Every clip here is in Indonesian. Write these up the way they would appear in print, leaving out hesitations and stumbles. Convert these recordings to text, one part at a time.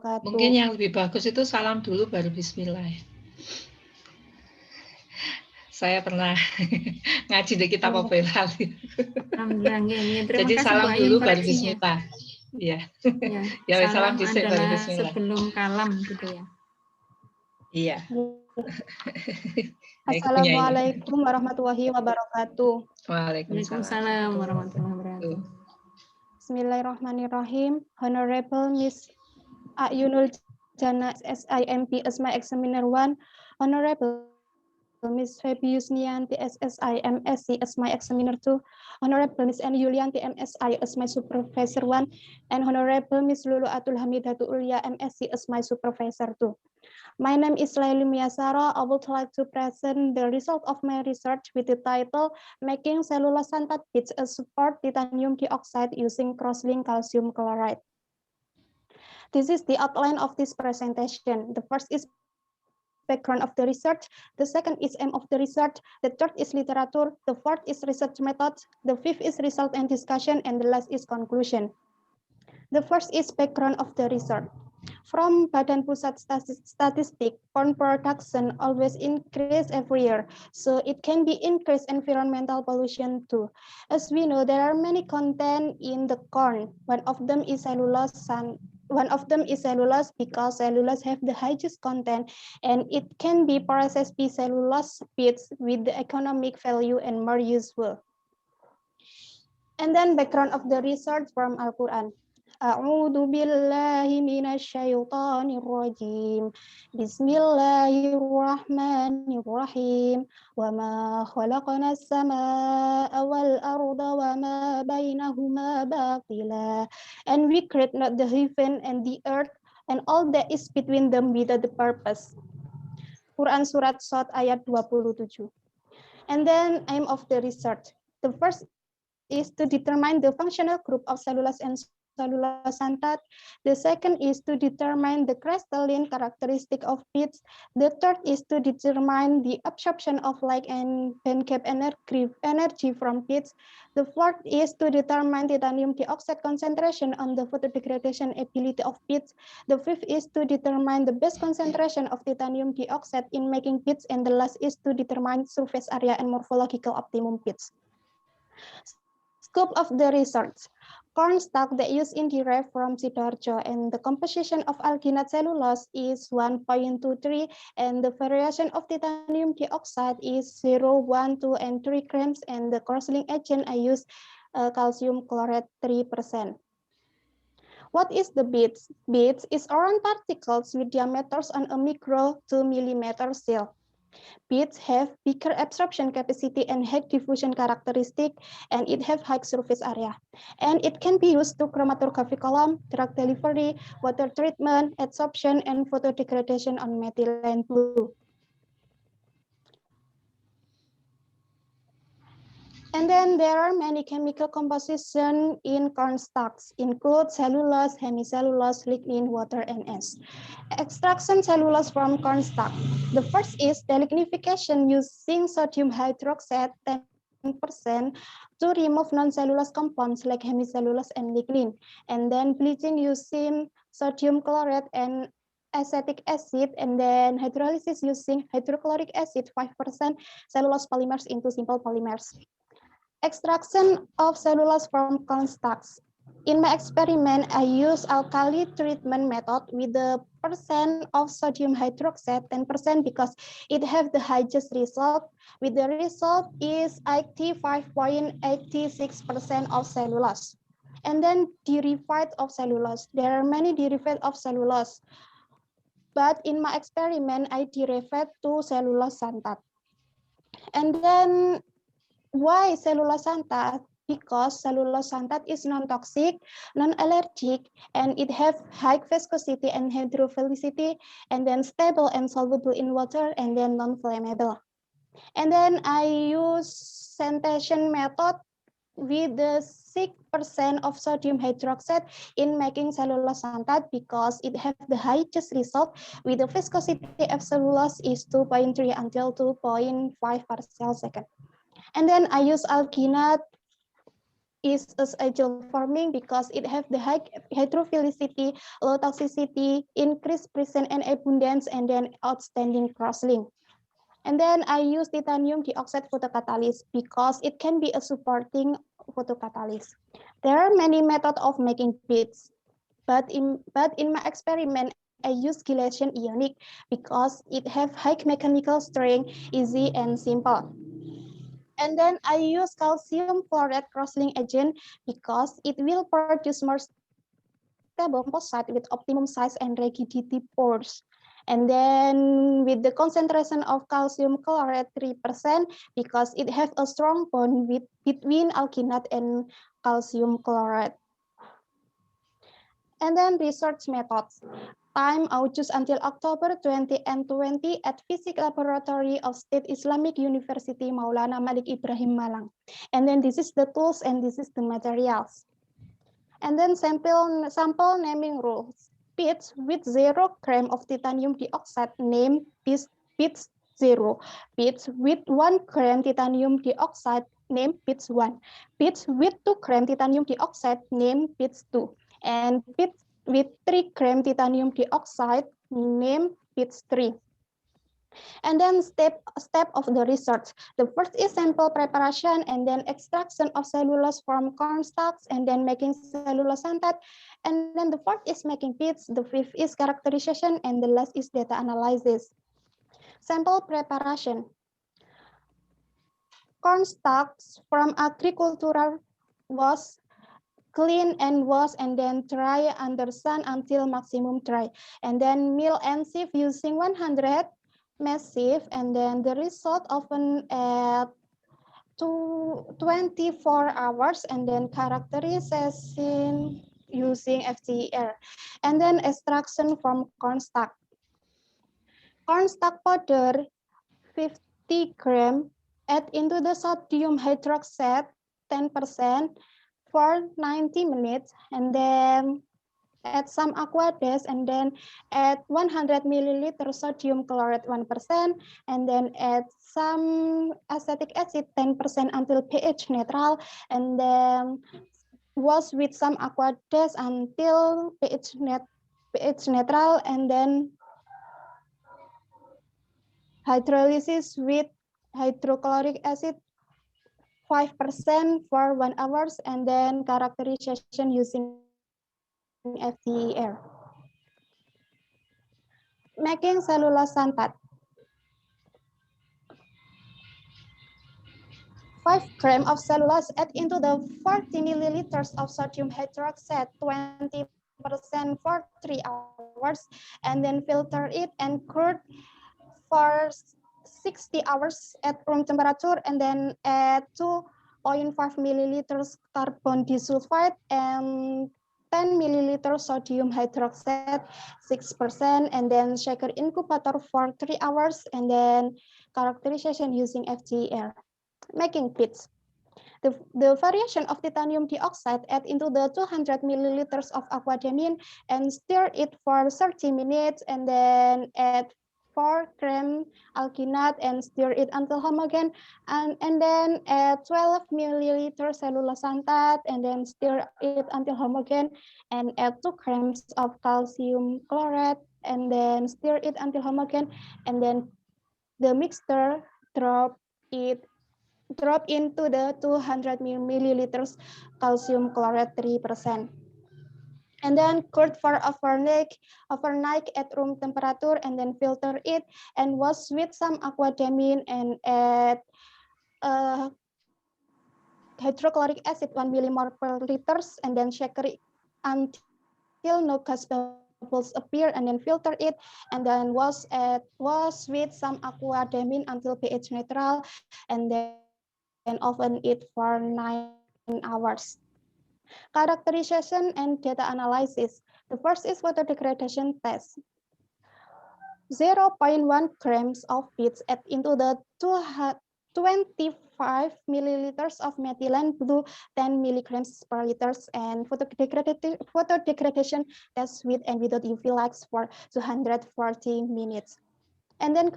Mungkin yang lebih bagus itu salam dulu baru bismillah. Saya pernah ngaji di kitab Boyolali. Jadi salam dulu baru bismillah. Iya. Ya, salam dhisik baru bismillah. Sebelum kalam gitu ya. Iya. Assalamualaikum warahmatullahi wabarakatuh. Waalaikumsalam warahmatullahi wabarakatuh. Bismillahirrahmanirrahim. Honorable Miss Ayunul Jana SIMP Asma Examiner 1, Honorable Miss Febi Yusnianti SSI MSc Asma Examiner 2, Honorable Miss N Yulianti MSI Asma Supervisor 1, and Honorable Miss Lulu Atul Hamidatu Ulya MSc Asma Supervisor 2. My name is Laili Miyasara. I would like to present the result of my research with the title Making Cellulose Xanthat Beads Support Titanium Dioxide Using Cross-Linked Calcium Chloride. This is the outline of this presentation. The first is background of the research, the second is aim of the research, the third is literature, the fourth is research methods, the fifth is result and discussion, and the last is conclusion. The first is background of the research. From Badan Pusat Statistik, corn production always increase every year, so it can be increased environmental pollution too. As we know, there are many content in the corn. One of them is cellulose because cellulose have the highest content, and it can be processed by cellulose beads with the economic value and more useful. And then background of the research from Al-Quran. A'udzu billahi minasyaitonir rajim. Bismillahirrahmanirrahim. Wa ma khalaqnas samaa'a wal arda wa ma bainahuma batila. And we create not the heaven and the earth and all that is between them without the purpose. Quran surat Shad ayat 27. And then aim of the research. The first is to determine the functional group of cellulose and cellulose xanthat. The second is to determine the crystalline characteristic of beads. The third is to determine the absorption of light and band gap energy from beads. The fourth is to determine titanium dioxide concentration on the photodegradation ability of beads. The fifth is to determine the best concentration of titanium dioxide in making beads, and the last is to determine surface area and morphological optimum beads. Scope of the research. Corn stalk that used in derived from Sidoarjo, and the composition of alginate cellulose is 1.23, and the variation of titanium dioxide is 0, 1, 2, and 3 grams, and the cross-link agent I use calcium chloride 3%. What is the beads? Beads is round particles with diameters on a micro to millimeter scale. Beads have bigger absorption capacity and high diffusion characteristic, and it have high surface area. And it can be used to chromatography column, drug delivery, water treatment, adsorption, and photodegradation on methylene blue. And then there are many chemical composition in corn stalks, include cellulose, hemicellulose, lignin, water, and ash. Extraction cellulose from corn stalk. The first is delignification using sodium hydroxide 10% to remove non-cellulose compounds like hemicellulose and lignin. And then bleaching using sodium chloride and acetic acid, and then hydrolysis using hydrochloric acid 5% cellulose polymers into simple polymers. Extraction of cellulose from corn stalks. In my experiment, I use alkali treatment method with the percent of sodium hydroxide 10% because it have the highest result. With the result is 85.86% of cellulose. And then derivatives of cellulose. There are many derivatives of cellulose, but in my experiment, I derived to cellulose xanthat. And then why cellulose xanthat? Because cellulose xanthat is non-toxic, non-allergic, and it has high viscosity and hydrophilicity, and then stable and soluble in water, and then non-flammable. And then I use scentation method with the 6% of sodium hydroxide in making cellulose xanthat because it has the highest result with the viscosity of cellulose is 2.3 until 2.5 parts per second. And then I use alginate is agile forming because it have the high hydrophilicity, low toxicity, increased presence and abundance, and then outstanding crosslink. And then I use titanium dioxide photocatalyst because it can be a supporting photocatalyst. There are many methods of making beads, but in my experiment, I use chelation ionic because it have high mechanical strength, easy and simple. And then I use calcium chloride crosslink agent because it will produce more stable composite with optimum size and rigidity pores. And then with the concentration of calcium chloride 3% because it has a strong bond between alginate and calcium chloride. And then research methods. Time I would choose until October 2020 at Physics Laboratory of State Islamic University Maulana Malik Ibrahim Malang. And then this is the tools and this is the materials. And then sample naming rules. Beads with 0 gram of titanium dioxide name beads 0. Beads with 1 gram titanium dioxide name beads 1. Beads with 2 gram titanium dioxide name beads 2. And beads with 3 gram titanium dioxide name beads 3. And then step of the research. The first is sample preparation and then extraction of cellulose from corn stalks and then making cellulose xanthate. And then the fourth is making beads. The fifth is characterization and the last is data analysis. Sample preparation. Corn stalks from agricultural was clean and wash and then dry under sun until maximum dry. And then mill and sieve using 100 massive, and then the result often at 24 hours, and then characterization using FCER, and then extraction from corn stalk. Corn stalk powder 50 gram, add into the sodium hydroxide 10% for 90 minutes, and then add some aqua dash, and then add 100 milliliter sodium chloride 1%, and then add some acetic acid 10% until pH neutral, and then wash with some aqua dash until pH neutral, and then hydrolysis with hydrochloric acid 5% for 1 hour, and then characterization using FCER. Making cellulose xanthate. 5 grams of cellulose, add into the 40 milliliters of sodium hydroxide 20% for 3 hours, and then filter it and cure for 60 hours at room temperature, and then add 2.5 milliliters carbon disulfide and 10 milliliter sodium hydroxide 6%, and then shaker incubator for 3 hours, and then characterization using FCER. Making beads. The variation of titanium dioxide, add into the 200 milliliters of aquadamine and stir it for 30 minutes, and then add 4 gram alginate and stir it until homogeneous, and then add 12 milliliter cellulose xanthate and then stir it until homogeneous, and add 2 grams of calcium chloride and then stir it until homogeneous, and then the mixture drop into the 200 milliliters calcium chloride 3%. And then cured for overnight at room temperature, and then filter it and wash with some aquadamine and add hydrochloric acid 1 millimole per liters, and then shaker it until no gas bubbles appear, and then filter it and then wash with some aquadamine until pH neutral, and then oven it for 9 hours. Characterization and data analysis. The first is photodegradation test. 0.1 grams of beads add into the 25 milliliters of methylene blue 10 milligrams per liter, and photodegradation test with and without UV lights for 240 minutes. And then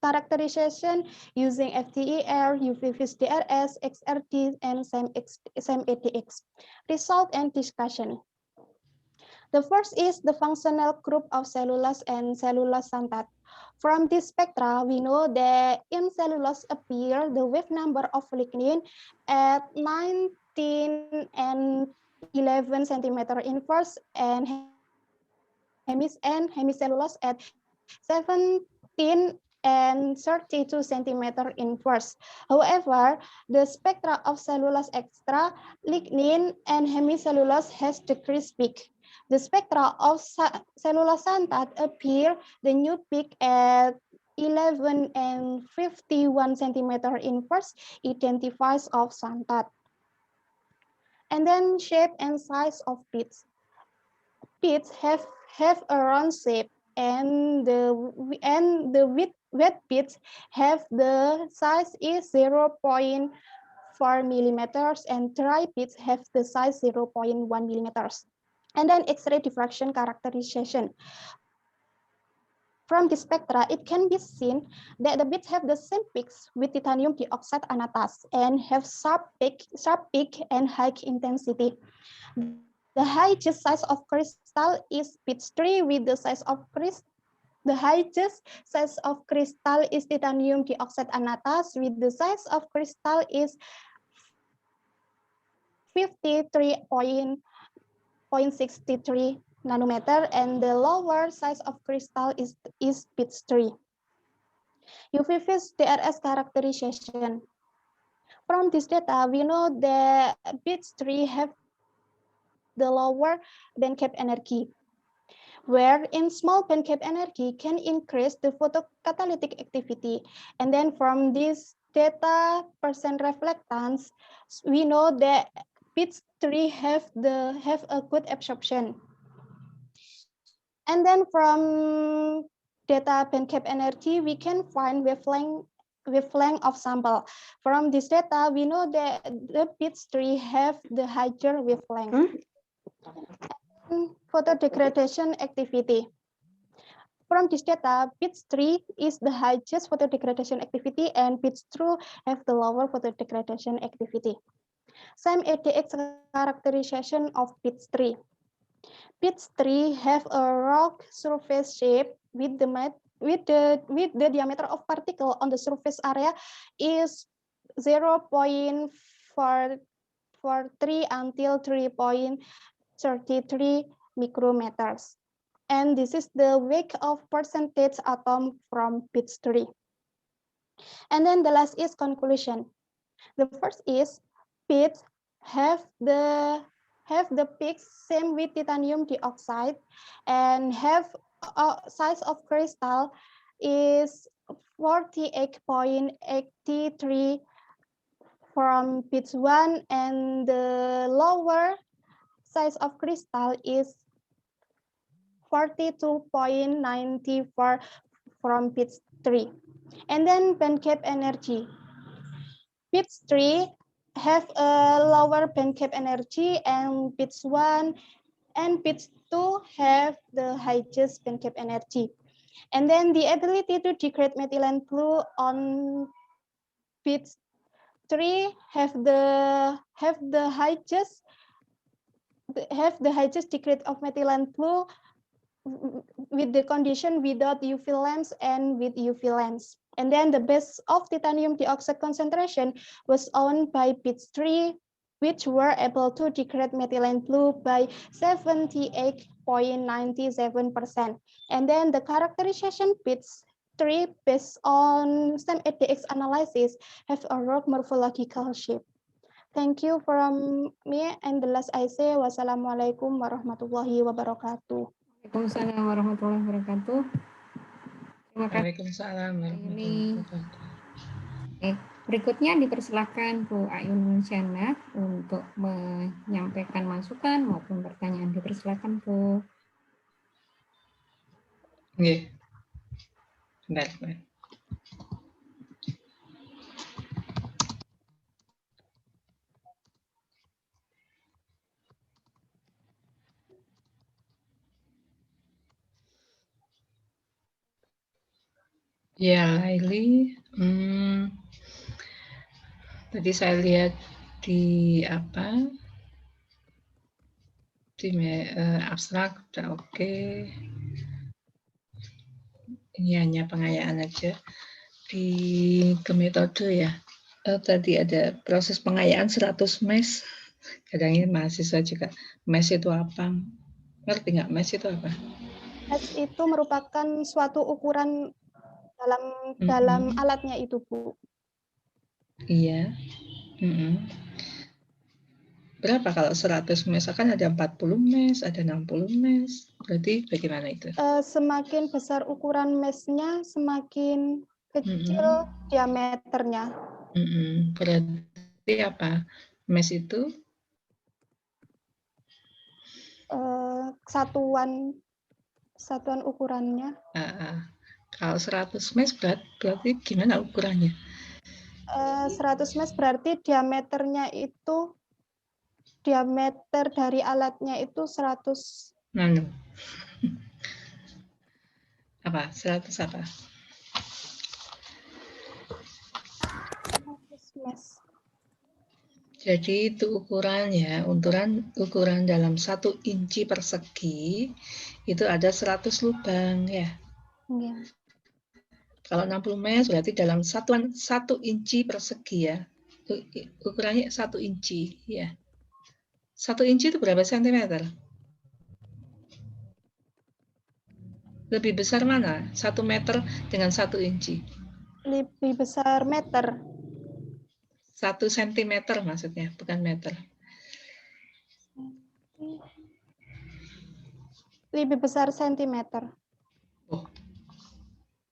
characterization using FTIR, UV-Vis DRS, XRD, and SEM-ADX. Result and discussion. The first is the functional group of cellulose and cellulose xanthate. From this spectra, we know that in cellulose appear the wave number of lignin at 19 and 11 centimeter inverse and hemicellulose at 17 and 32 centimeter inverse. However, the spectra of cellulose extra, lignin, and hemicellulose has decreased peak. The spectra of cellulose xanthate appear the new peak at 11 and 51 centimeter inverse identifies of xanthate. And then shape and size of pits. Pits have a round shape, and the wet pits have the size is 0.4 millimeters, and dry pits have the size 0.1 millimeters. And then X-ray diffraction characterization. From the spectra, it can be seen that the bits have the same peaks with titanium dioxide anatase and have sharp peak and high intensity. The highest size of crystal is pitch 3 with the size of crystal. The highest size of crystal is titanium dioxide anatase with the size of crystal is 53.63 nanometer, and the lower size of crystal is pitch 3. UV-Vis DRS characterization. From this data, we know that pitch 3 have the lower band gap energy, where in small band gap energy can increase the photocatalytic activity. And then from this data percent reflectance, we know that pitch 3 have a good absorption. And then from data band gap energy, we can find wavelength of sample. From this data, we know that the pitch 3 have the higher wavelength. Photodegradation activity. From this data, pitch 3 is the highest photodegradation activity, and pitch 2 have the lower photodegradation activity. SEM-ADX characterization of pitch 3. Pitch 3 have a rock surface shape with the diameter of particle on the surface area is 0.443 until 3.33 micrometers. And this is the weight of percentage atom from pitch 3. And then the last is conclusion. The first is pits have the peaks same with titanium dioxide and have a size of crystal is 48.83 from pitch 1, and the lower size of crystal is 42.94 from pitch 3. And then band gap energy. Pitch 3 have a lower band gap energy, and pitch 1 and pitch 2 have the highest band gap energy. And then the ability to degrade methylene blue on pitch 3 have the highest degrade of methylene blue with the condition without UV lamps and with UV lamps. And then the base of titanium dioxide concentration was owned by pitch 3, which were able to degrade methylene blue by 78.97%. And then the characterization pitch 3 based on SEM-ADX analysis have a rock morphological shape. Thank you from me, and the last I say, wassalamualaikum warahmatullahi wabarakatuh. Waalaikumsalam warahmatullahi wabarakatuh. Terima kasih. Waalaikumsalam warahmatullahi wabarakatuh. Berikutnya dipersilakan Bu Ayun Syana untuk menyampaikan masukan maupun pertanyaan. Dipersilakan Bu. Oke. Bentar. Ya, Laili. Tadi saya lihat di apa? Di abstrak udah oke. Ini hanya pengayaan aja. Di ke metode ya. Tadi ada proses pengayaan 100 mes. Kadang ini mahasiswa juga. Mes itu apa? Ngerti nggak mes itu apa? Mes itu merupakan suatu ukuran dalam alatnya itu, Bu. Iya. Berapa kalau 100 mes? Akan ada 40 mes, ada 60 mes. Berarti bagaimana itu? Semakin besar ukuran mesnya, semakin kecil diameternya. Berarti apa? Mes itu? Satuan ukurannya. Kalau 100 mes berarti gimana ukurannya? 100 mes berarti diameternya itu, diameter dari alatnya itu 100. Apa? 100 apa? 100 mes. Jadi itu ukurannya, ukuran dalam 1 inci persegi itu ada 100 lubang ya. Ya. Kalau 60 mes berarti dalam satuan 1 inci persegi ya. Ukurannya 1 inci ya. 1 inci itu berapa sentimeter? Lebih besar mana? 1 meter dengan 1 inci? Lebih besar meter. 1 sentimeter maksudnya, bukan meter. Lebih besar sentimeter. Oh,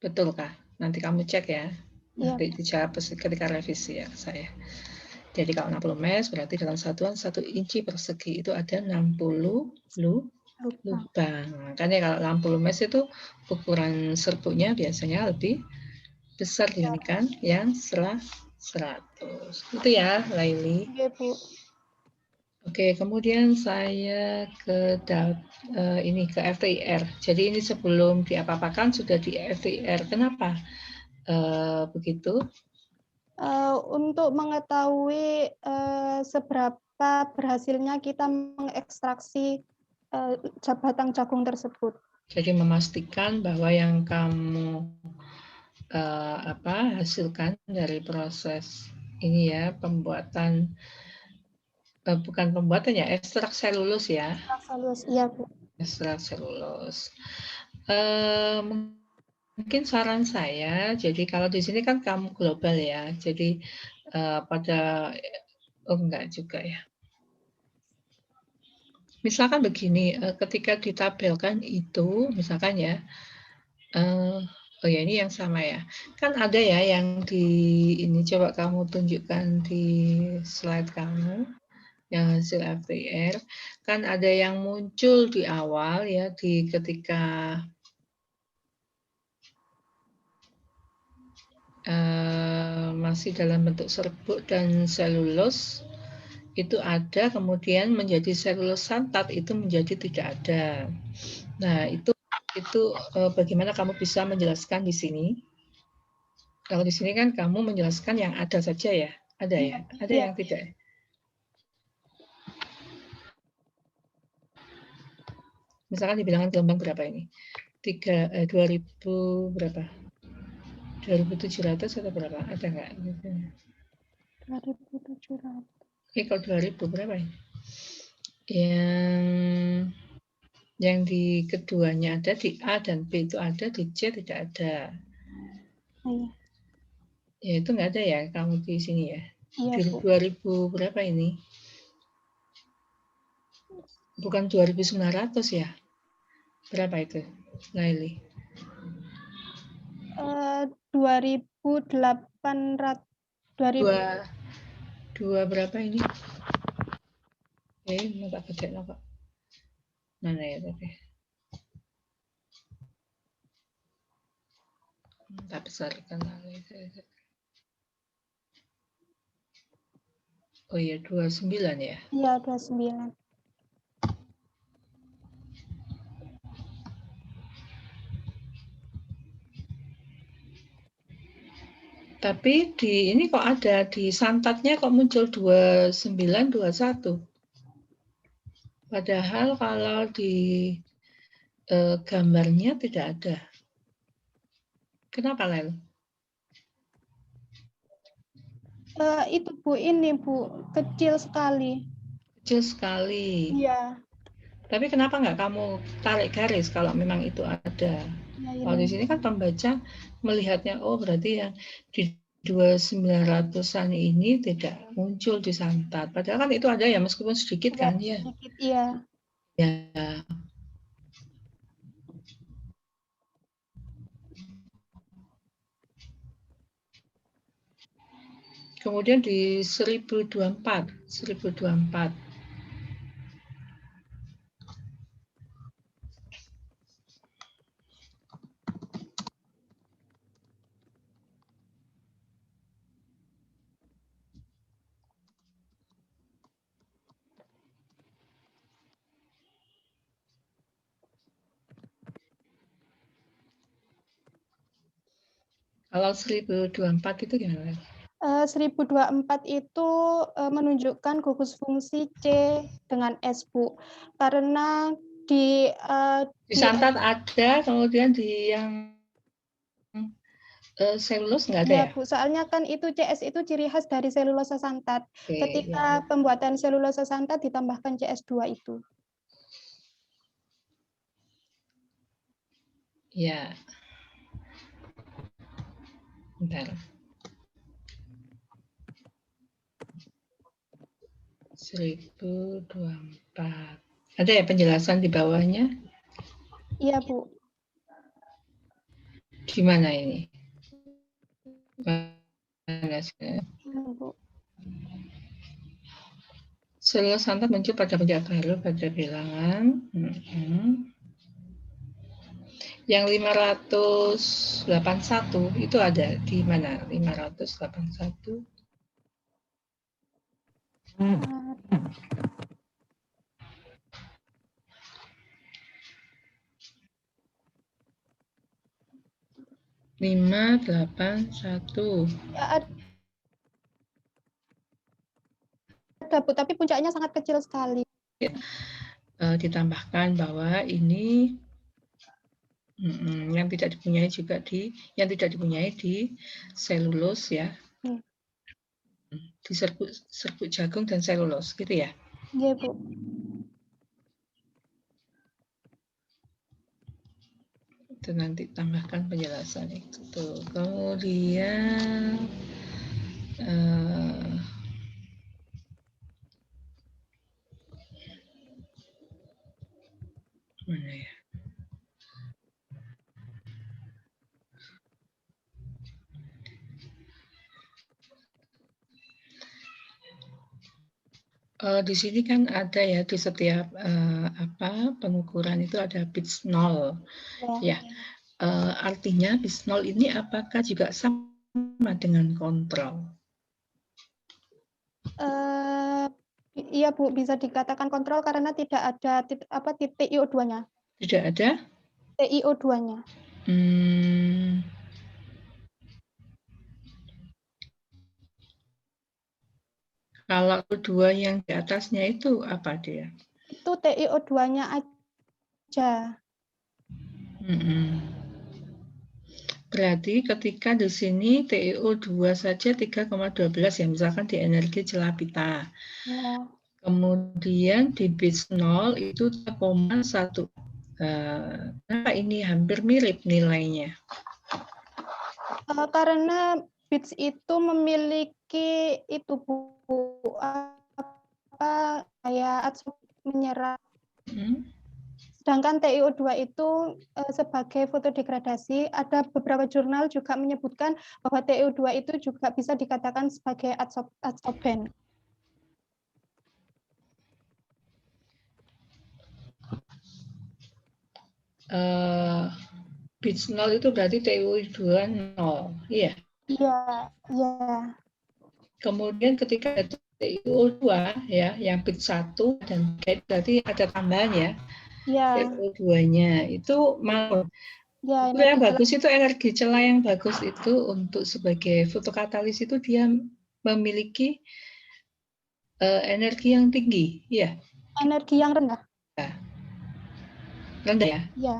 betulkah? Nanti kamu cek ya. Nanti dijawab ketika revisi ya saya. Jadi kalau 60 mes berarti dalam satuan 1 inci persegi itu ada 60 lubang. Makanya kalau 60 mes itu ukuran serbunya biasanya lebih besar dibandingkan yang setelah 100. Itu ya, Laili. Oke, Bu. Oke, kemudian saya ke FTIR. Jadi ini sebelum diapa-apakan sudah di FTIR. Kenapa begitu? Untuk mengetahui seberapa berhasilnya kita mengekstraksi batang jagung tersebut. Jadi memastikan bahwa yang kamu hasilkan dari proses ini ya, pembuatan bukan pembuatan ya, ekstrak selulus ya. Ekstrak selulus, iya Bu. Ekstrak selulus. Mungkin saran saya, jadi kalau di sini kan kamu global ya, jadi enggak juga ya. Misalkan begini, ketika ditabelkan itu, misalkan ya, oh ya ini yang sama ya, kan ada ya yang di ini coba kamu tunjukkan di slide kamu, yang hasil FTIR, kan ada yang muncul di awal ya, di ketika masih dalam bentuk serbuk dan selulus, itu ada, kemudian menjadi selulus santat itu menjadi tidak ada. Nah, itu bagaimana kamu bisa menjelaskan di sini? Kalau di sini kan kamu menjelaskan yang ada saja ya, ada ya, ada yang tidak. Misalkan dibilangan gelombang berapa ini? 2000 berapa? 2700 atau berapa? Ada nggak? 2700. Kalau 2000 berapa ini? Yang di keduanya ada, di A dan B itu ada, di C tidak ada. Iya. Ya itu nggak ada ya kamu di sini ya. Iya, Di Bu. 2000 berapa ini? Bukan 2900 ya? Berapa itu, Laili? 2800. Dua berapa ini? Mau tak gede kok. Mana ya tadi? Tak besarkan lagi. Oh iya, 29 ya? Iya, 29. Tapi di ini kok ada di santatnya kok muncul 2921. Padahal kalau di gambarnya tidak ada. Kenapa, Lel? Itu Bu, ini Bu, kecil sekali. Kecil sekali. Iya. Tapi kenapa nggak kamu tarik garis kalau memang itu ada? Ya, Kalau di sini kan pembaca melihatnya, oh berarti yang di 2900-an ini tidak muncul di santat. Padahal kan itu ada ya, meskipun sedikit kan ya. Sedikit, iya. Ya. Kemudian di 1024. Kalau 1024 itu gimana? 1024 itu menunjukkan gugus fungsi C dengan S, Bu. Karena di santat ada, kemudian di yang selulus nggak ada ya? Bu, soalnya kan itu CS itu ciri khas dari selulosa santat. Oke, Ketika pembuatan selulosa santat ditambahkan CS2 itu. Ya. Bentar. 1024. Ada ya penjelasan di bawahnya? Iya, Bu. Di mana ini? Mana sih? Bu. Selulosa santat muncul pada puncak baru pada bilangan. Yang 581 itu ada di mana? 581. Lima, 8, 1. Ya, ada, Bu, tapi puncaknya sangat kecil sekali. Ditambahkan bahwa ini yang tidak dipunyai juga yang tidak dipunyai di selulus ya. Di serbuk jagung dan selulus gitu ya. Iya, Bu. Itu nanti tambahkan penjelasan itu. Kemudian mana ya? Di sini kan ada ya di setiap pengukuran itu ada bits 0 ya. Artinya bits 0 ini apakah juga sama dengan kontrol? Iya, Bu, bisa dikatakan kontrol karena tidak ada TiO2-nya. Tidak ada? TiO2-nya. Kalau dua yang di atasnya itu apa dia? Itu TiO2-nya aja. Berarti ketika di sini TiO2 saja 3,12 ya, misalkan di energi celah pita. Ya. Kemudian di bits 0 itu 3,1. Kenapa ini hampir mirip nilainya? Karena bits itu memiliki itu, Bu, kayak adsorb menyerap. Sedangkan TiO2 itu sebagai fotodegradasi, ada beberapa jurnal juga menyebutkan bahwa TiO2 itu juga bisa dikatakan sebagai adsorben. Bits 0 itu berarti TiO2 0, iya? Iya, iya. Kemudian ketika TiO2 ya, yang bit 1 dan berarti ada tambahan ya. Ya. TiO2-nya itu mau Ya, Itu yang energi bagus itu energi celah yang bagus itu untuk sebagai fotokatalis itu dia memiliki energi yang tinggi, ya. energi yang rendah. Rendah ya. Ya.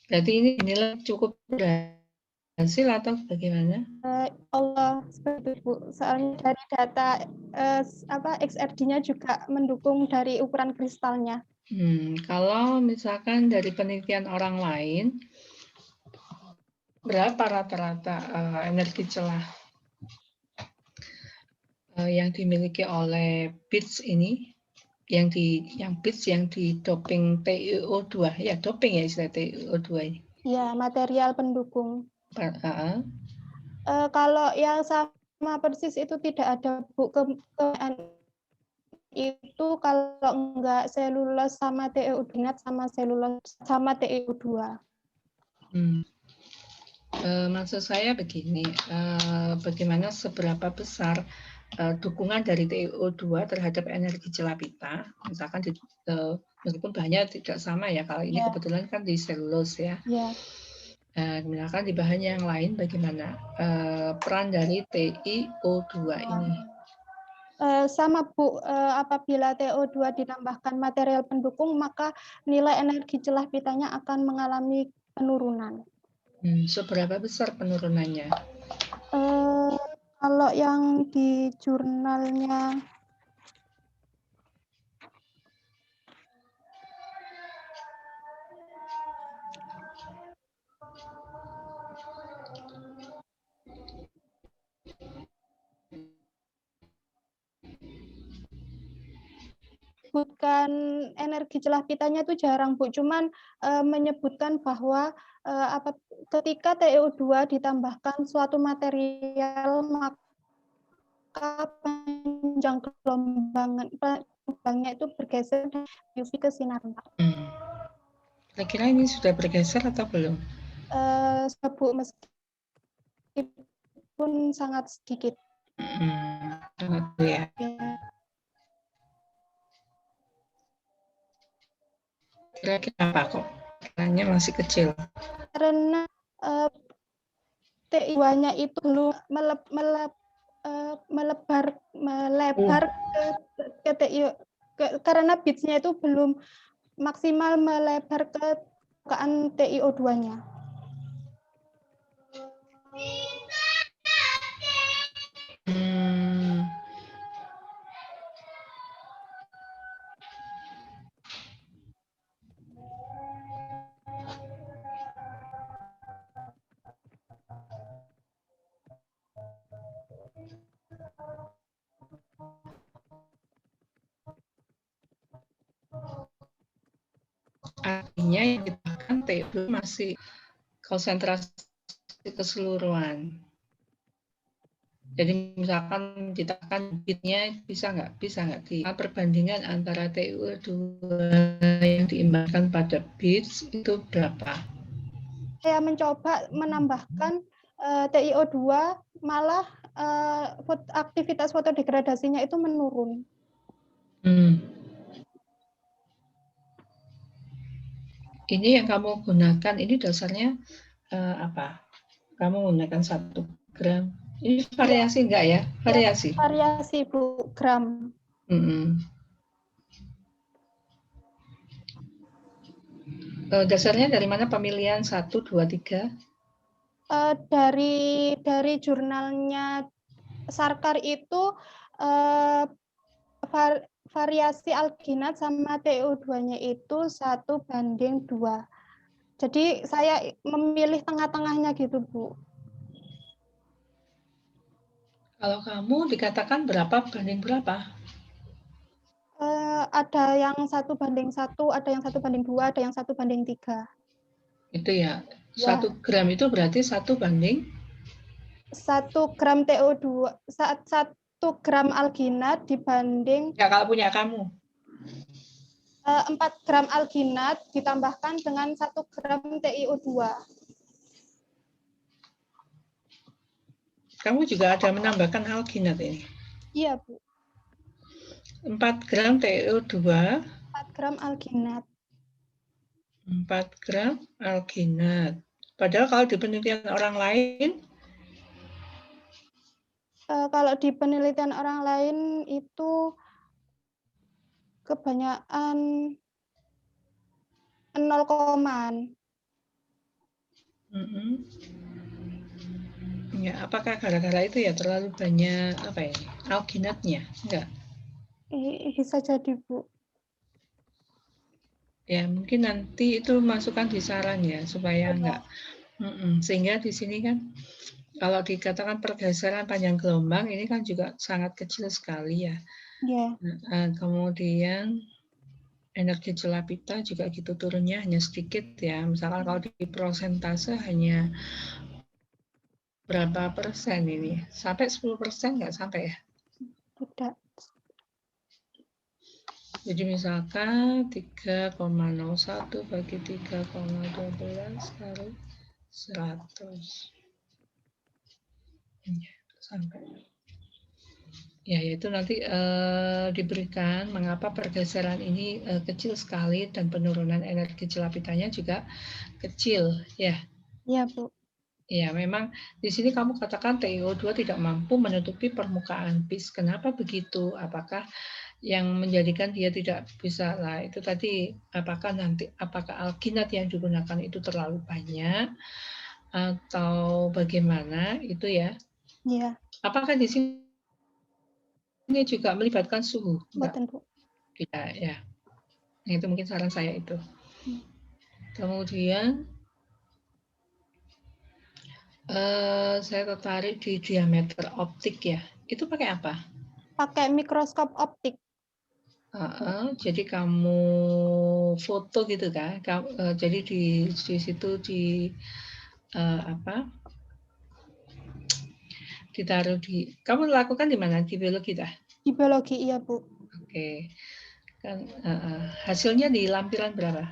Berarti ini dinilai cukup berhasil atau bagaimana? Allah seperti itu, Bu. Soalnya dari data XRD-nya juga mendukung dari ukuran kristalnya. Kalau misalkan dari penelitian orang lain, berapa rata-rata energi celah yang dimiliki oleh BITS ini? Yang BITS yang di doping TiO2, ya doping ya istilah TiO2 ini. Ya, material pendukung. Kalau yang sama persis itu tidak ada, Bu. Itu kalau enggak selulos sama TiO2 sama selulos sama TiO2. Maksud saya begini, bagaimana seberapa besar dukungan dari TiO2 terhadap energi celah pita, misalkan meskipun bahannya tidak sama ya, kalau ini kebetulan kan di selulose ya. Misalkan di bahan yang lain bagaimana peran dari TiO2 ini? Sama, Bu, apabila TiO2 ditambahkan material pendukung, maka nilai energi celah pitanya akan mengalami penurunan. Seberapa besar penurunannya? Kalau yang di jurnalnya menyebutkan energi celah pitanya itu jarang, Bu. Cuman menyebutkan bahwa ketika TiO2 ditambahkan suatu material, maka panjang gelombangnya itu bergeser dari UV ke sinar matahari. Kira-kira ini sudah bergeser atau belum? Bu, meskipun sangat sedikit. Sangat ya. Kira-kira apa kok? Kiranya masih kecil. Karena TiO2-nya itu belum melebar ke TiO, karena bitsnya itu belum maksimal melebar ke permukaan TiO2-nya. Artinya yang ditambahkan TiO2 masih konsentrasi keseluruhan. Jadi misalkan ditambahkan bitnya bisa nggak di perbandingan antara TiO2 yang diimbaskan pada bits itu berapa? Saya mencoba menambahkan TiO2, malah aktivitas fotodegradasinya itu menurun. Ini yang kamu gunakan, ini dasarnya apa? Kamu menggunakan 1 gram. Ini variasi enggak ya? Variasi? Variasi, Bu, gram. Dasarnya dari mana pemilihan 1, 2, 3? Dari jurnalnya Sarkar itu variasi alginat sama TiO2-nya itu 1:2. Jadi saya memilih tengah-tengahnya gitu, Bu. Kalau kamu dikatakan berapa banding berapa? Ada yang 1:1, ada yang 1:2, ada yang 1:3. Itu ya. 1 gram itu berarti 1:1 gram TiO2, 1 gram alginat dibanding. Ya, kalau punya kamu. 4 gram alginat ditambahkan dengan 1 gram TiO2. Kamu juga ada menambahkan alginat ini? Iya, Bu. 4 gram TiO2. 4 gram alginat. 4 gram alginat. Padahal kalau di penelitian orang lain, Kalau di penelitian orang lain itu kebanyakan 0, mm-mm. Ya, apakah gara-gara itu ya terlalu banyak apa ya alginatnya? Enggak. bisa jadi Bu. Ya, mungkin nanti itu masukkan di saran ya supaya enggak. Sehingga di sini kan kalau dikatakan pergeseran panjang gelombang ini kan juga sangat kecil sekali ya. Ya. Kemudian energi celah pita juga gitu turunnya hanya sedikit ya. Misalkan kalau di prosentase hanya berapa persen ini? Sampai 10% nggak sampai ya? Tidak. Jadi misalkan 3,01 bagi 3,12 kali 100. Ya, sampai. Ya, itu nanti diberikan mengapa pergeseran ini kecil sekali dan penurunan energi celah pitanya juga kecil, ya. Iya, Bu. Ya, memang di sini kamu katakan TiO2 tidak mampu menutupi permukaan PIS. Kenapa begitu? Apakah yang menjadikan dia tidak bisa? Lah, itu tadi apakah alginat yang digunakan itu terlalu banyak atau bagaimana itu ya? Iya. Apakah di sini ini juga melibatkan suhu? Enggak. Buatan, Bu. Tidak, ya. Itu mungkin saran saya itu. Kemudian saya tertarik di diameter optik ya. Itu pakai apa? Pakai mikroskop optik. Jadi kamu foto gitu kan? Jadi di situ apa? Ditaruh di. Kamu lakukan di mana? Di biologi dah? Di biologi, iya, Bu. Oke. Kan hasilnya di lampiran berapa?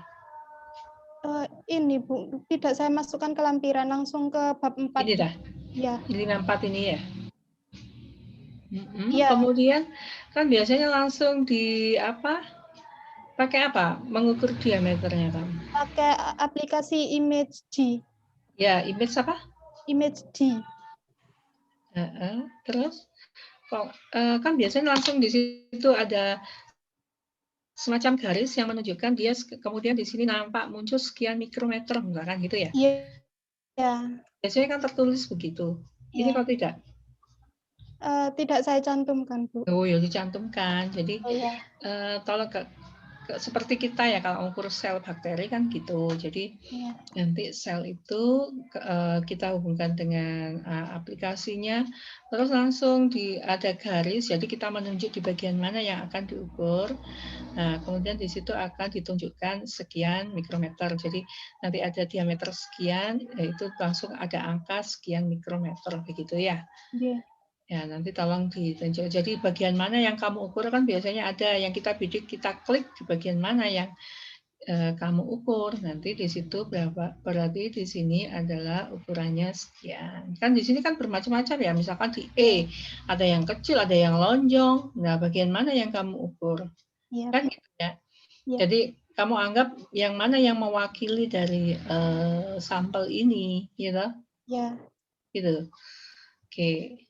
Ini, Bu, tidak saya masukkan ke lampiran, langsung ke bab 4. Ini dah. Ya. 54 ini ya. Iya. Kemudian kan biasanya langsung di apa? Pakai apa? Mengukur diameternya kan? Pakai aplikasi ImageG. Ya, image apa? ImageG. Terus kan biasanya langsung di situ ada semacam garis yang menunjukkan dia kemudian di sini nampak muncul sekian mikrometer, enggak kan gitu ya? Iya. Biasanya kan tertulis begitu. Ini Ya. kalau tidak? Tidak saya cantumkan, Bu. Oh ya dicantumkan. Jadi ya. tolong seperti kita ya kalau ukur sel bakteri kan gitu. Jadi nanti sel itu kita hubungkan dengan aplikasinya, terus langsung ada garis. Jadi kita menunjuk di bagian mana yang akan diukur. Nah, kemudian di situ akan ditunjukkan sekian mikrometer. Jadi nanti ada diameter sekian, yaitu langsung ada angka sekian mikrometer begitu ya. Ya, nanti tolong ditunjuk. Jadi bagian mana yang kamu ukur kan biasanya ada yang kita bidik, kita klik di bagian mana yang kamu ukur. Nanti di situ berarti di sini adalah ukurannya sekian. Kan di sini kan bermacam-macam ya. Misalkan di E ada yang kecil, ada yang lonjong. Nah, bagian mana yang kamu ukur? Kan gitu ya. Jadi kamu anggap yang mana yang mewakili dari sampel ini, gitu? Ya. Gitu. Oke.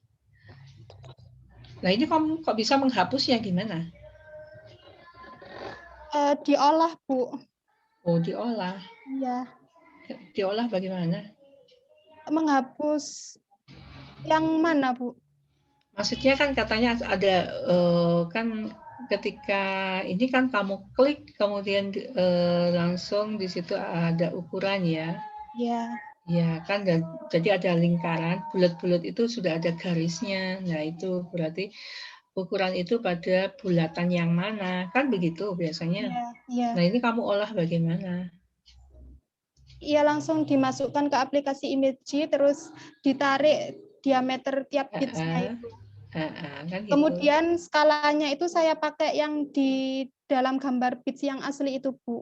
Nah, ini kamu kok bisa menghapusnya gimana? Diolah, Bu. Oh, diolah. Iya. Diolah bagaimana? Menghapus yang mana, Bu? Maksudnya kan katanya ada kan ketika ini kan kamu klik kemudian langsung di situ ada ukuran ya. Iya. Ya kan, jadi ada lingkaran, bulat-bulat itu sudah ada garisnya. Nah itu berarti ukuran itu pada bulatan yang mana, kan begitu biasanya. Iya. Nah ini kamu olah bagaimana? Iya, langsung dimasukkan ke aplikasi ImageG, terus ditarik diameter tiap bitsnya itu. Kan gitu. Kemudian skalanya itu saya pakai yang di dalam gambar bits yang asli itu, Bu.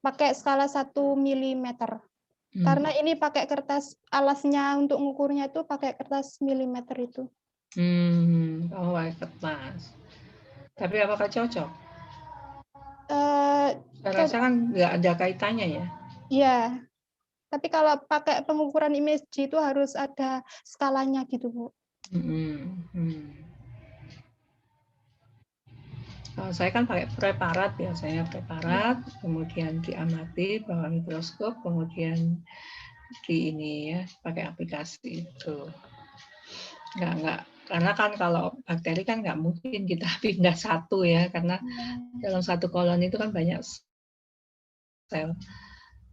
Pakai skala 1 mm. Karena ini pakai kertas alasnya untuk ngukurnya itu pakai kertas milimeter itu. Oh, pakai kertas. Tapi apakah cocok? Saya rasa kan nggak ada kaitannya ya. Iya. Tapi kalau pakai pengukuran image itu harus ada skalanya gitu, Bu. Kalau saya kan pakai preparat biasanya preparat, kemudian diamati bawa mikroskop, kemudian di ini ya pakai aplikasi itu. Nggak karena kan kalau bakteri kan nggak mungkin kita pindah satu ya, karena dalam satu koloni itu kan banyak sel.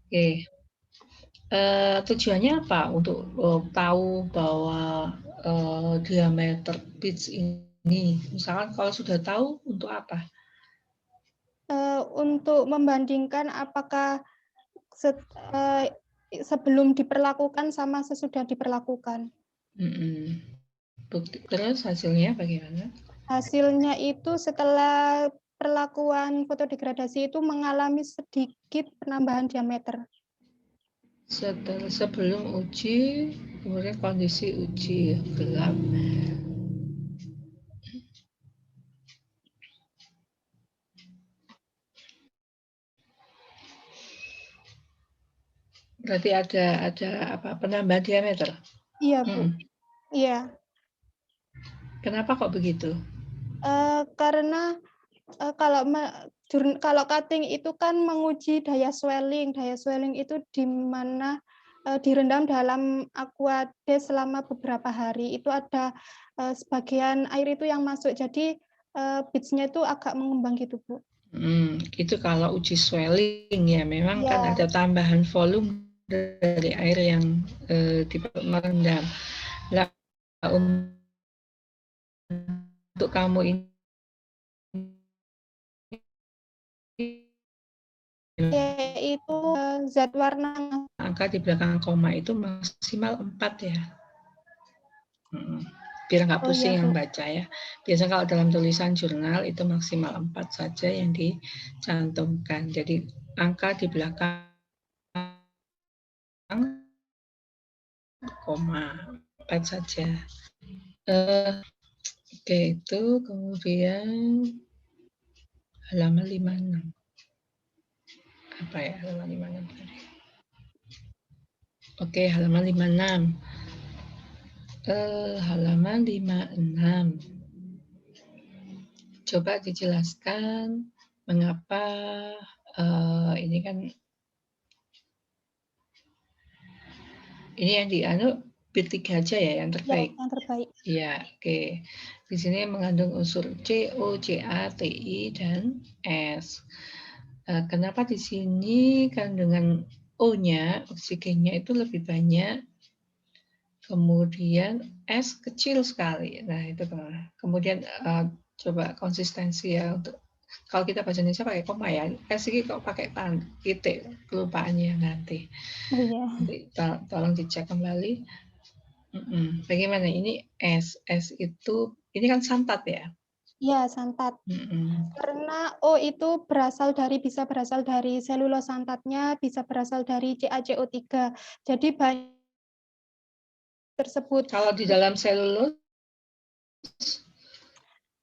Oke. Tujuannya apa? Untuk tahu bahwa diameter pitch ini, misalkan kalau sudah tahu untuk apa? Untuk membandingkan apakah sebelum diperlakukan sama sesudah diperlakukan. Terus hasilnya bagaimana? Hasilnya itu setelah perlakuan fotodegradasi itu mengalami sedikit penambahan diameter. Sebelum uji, kemudian kondisi uji gelap. Berarti ada apa penambahan diameter? Iya, Bu. Iya. Kenapa kok begitu? Karena kalau cutting itu kan menguji daya swelling. Daya swelling itu di mana direndam dalam aquades selama beberapa hari. Itu ada sebagian air itu yang masuk. Jadi beads-nya itu agak mengembang gitu, Bu. Itu kalau uji swelling ya, memang kan ada tambahan volume dari air yang merendam. Nah, untuk kamu ini yaitu zat warna angka di belakang koma itu maksimal 4 ya. Biar nggak pusing yang baca ya. Biasanya kalau dalam tulisan jurnal itu maksimal 4 saja yang dicantumkan. Jadi angka di belakang koma 4 saja. Oke, itu kemudian halaman 56. Apa ya halaman 56 tadi? Oke, halaman 56. Halaman 56. Coba dijelaskan mengapa ini kan ini yang bit 3 aja ya yang terbaik. yang terbaik. Iya, oke. Di sini mengandung unsur CO, Ca, Ti dan S. Kenapa di sini kandungan O-nya, oksigennya itu lebih banyak, kemudian S kecil sekali. Nah, itu kemudian coba konsistensi ya untuk kalau kita bahasa Indonesia pakai koma ya, S ini kok pakai titik, kelupaannya nanti. Nanti tolong dicek kembali. Bagaimana ini S itu ini kan santat ya? Iya, santat. Karena O itu bisa berasal dari selulos santatnya, bisa berasal dari CaCO3. Jadi banyak tersebut. Kalau di dalam selulos?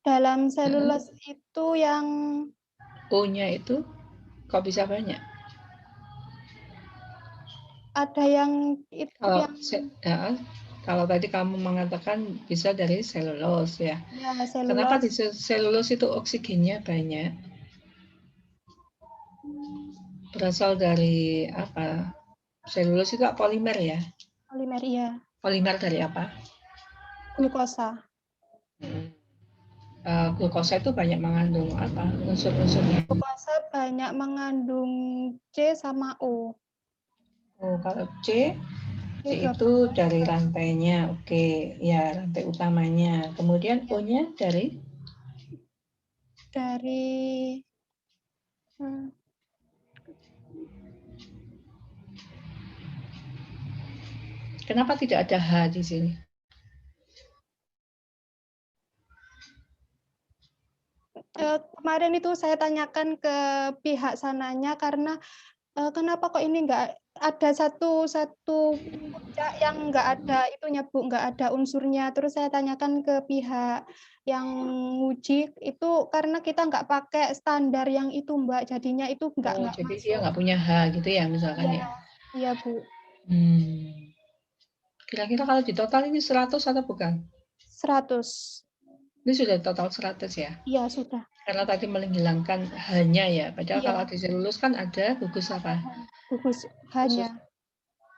Dalam selulos itu yang O-nya itu kok bisa banyak? ada yang itu kalau tadi kamu mengatakan bisa dari selulos ya. Ya, selulos. Kenapa di selulos itu oksigennya banyak? Berasal dari apa? Selulos itu polimer ya? Polimer, iya. Polimer dari apa? Glukosa. Glukosa itu banyak mengandung apa unsur-unsurnya? Glukosa banyak mengandung C sama O. Oh, kalau C itu dari rantainya, oke, ya rantai utamanya. Kemudian O-nya dari? Kenapa tidak ada H di sini? Kemarin itu saya tanyakan ke pihak sananya karena kenapa kok ini nggak ada satu baca yang nggak ada itunya Bu, nggak ada unsurnya. Terus saya tanyakan ke pihak yang nguji itu karena kita nggak pakai standar yang itu Mbak, jadinya itu nggak jadi masuk. dia nggak punya H gitu ya misalkan Iya, ya. iya Bu. Kira-kira kalau di total ini 100 atau bukan? 100. Ini sudah total 100 ya? Iya, sudah. Karena tadi menghilangkan hanya ya. Padahal Iya. kalau di selulus kan ada gugus apa? Gugus Gugus hanya.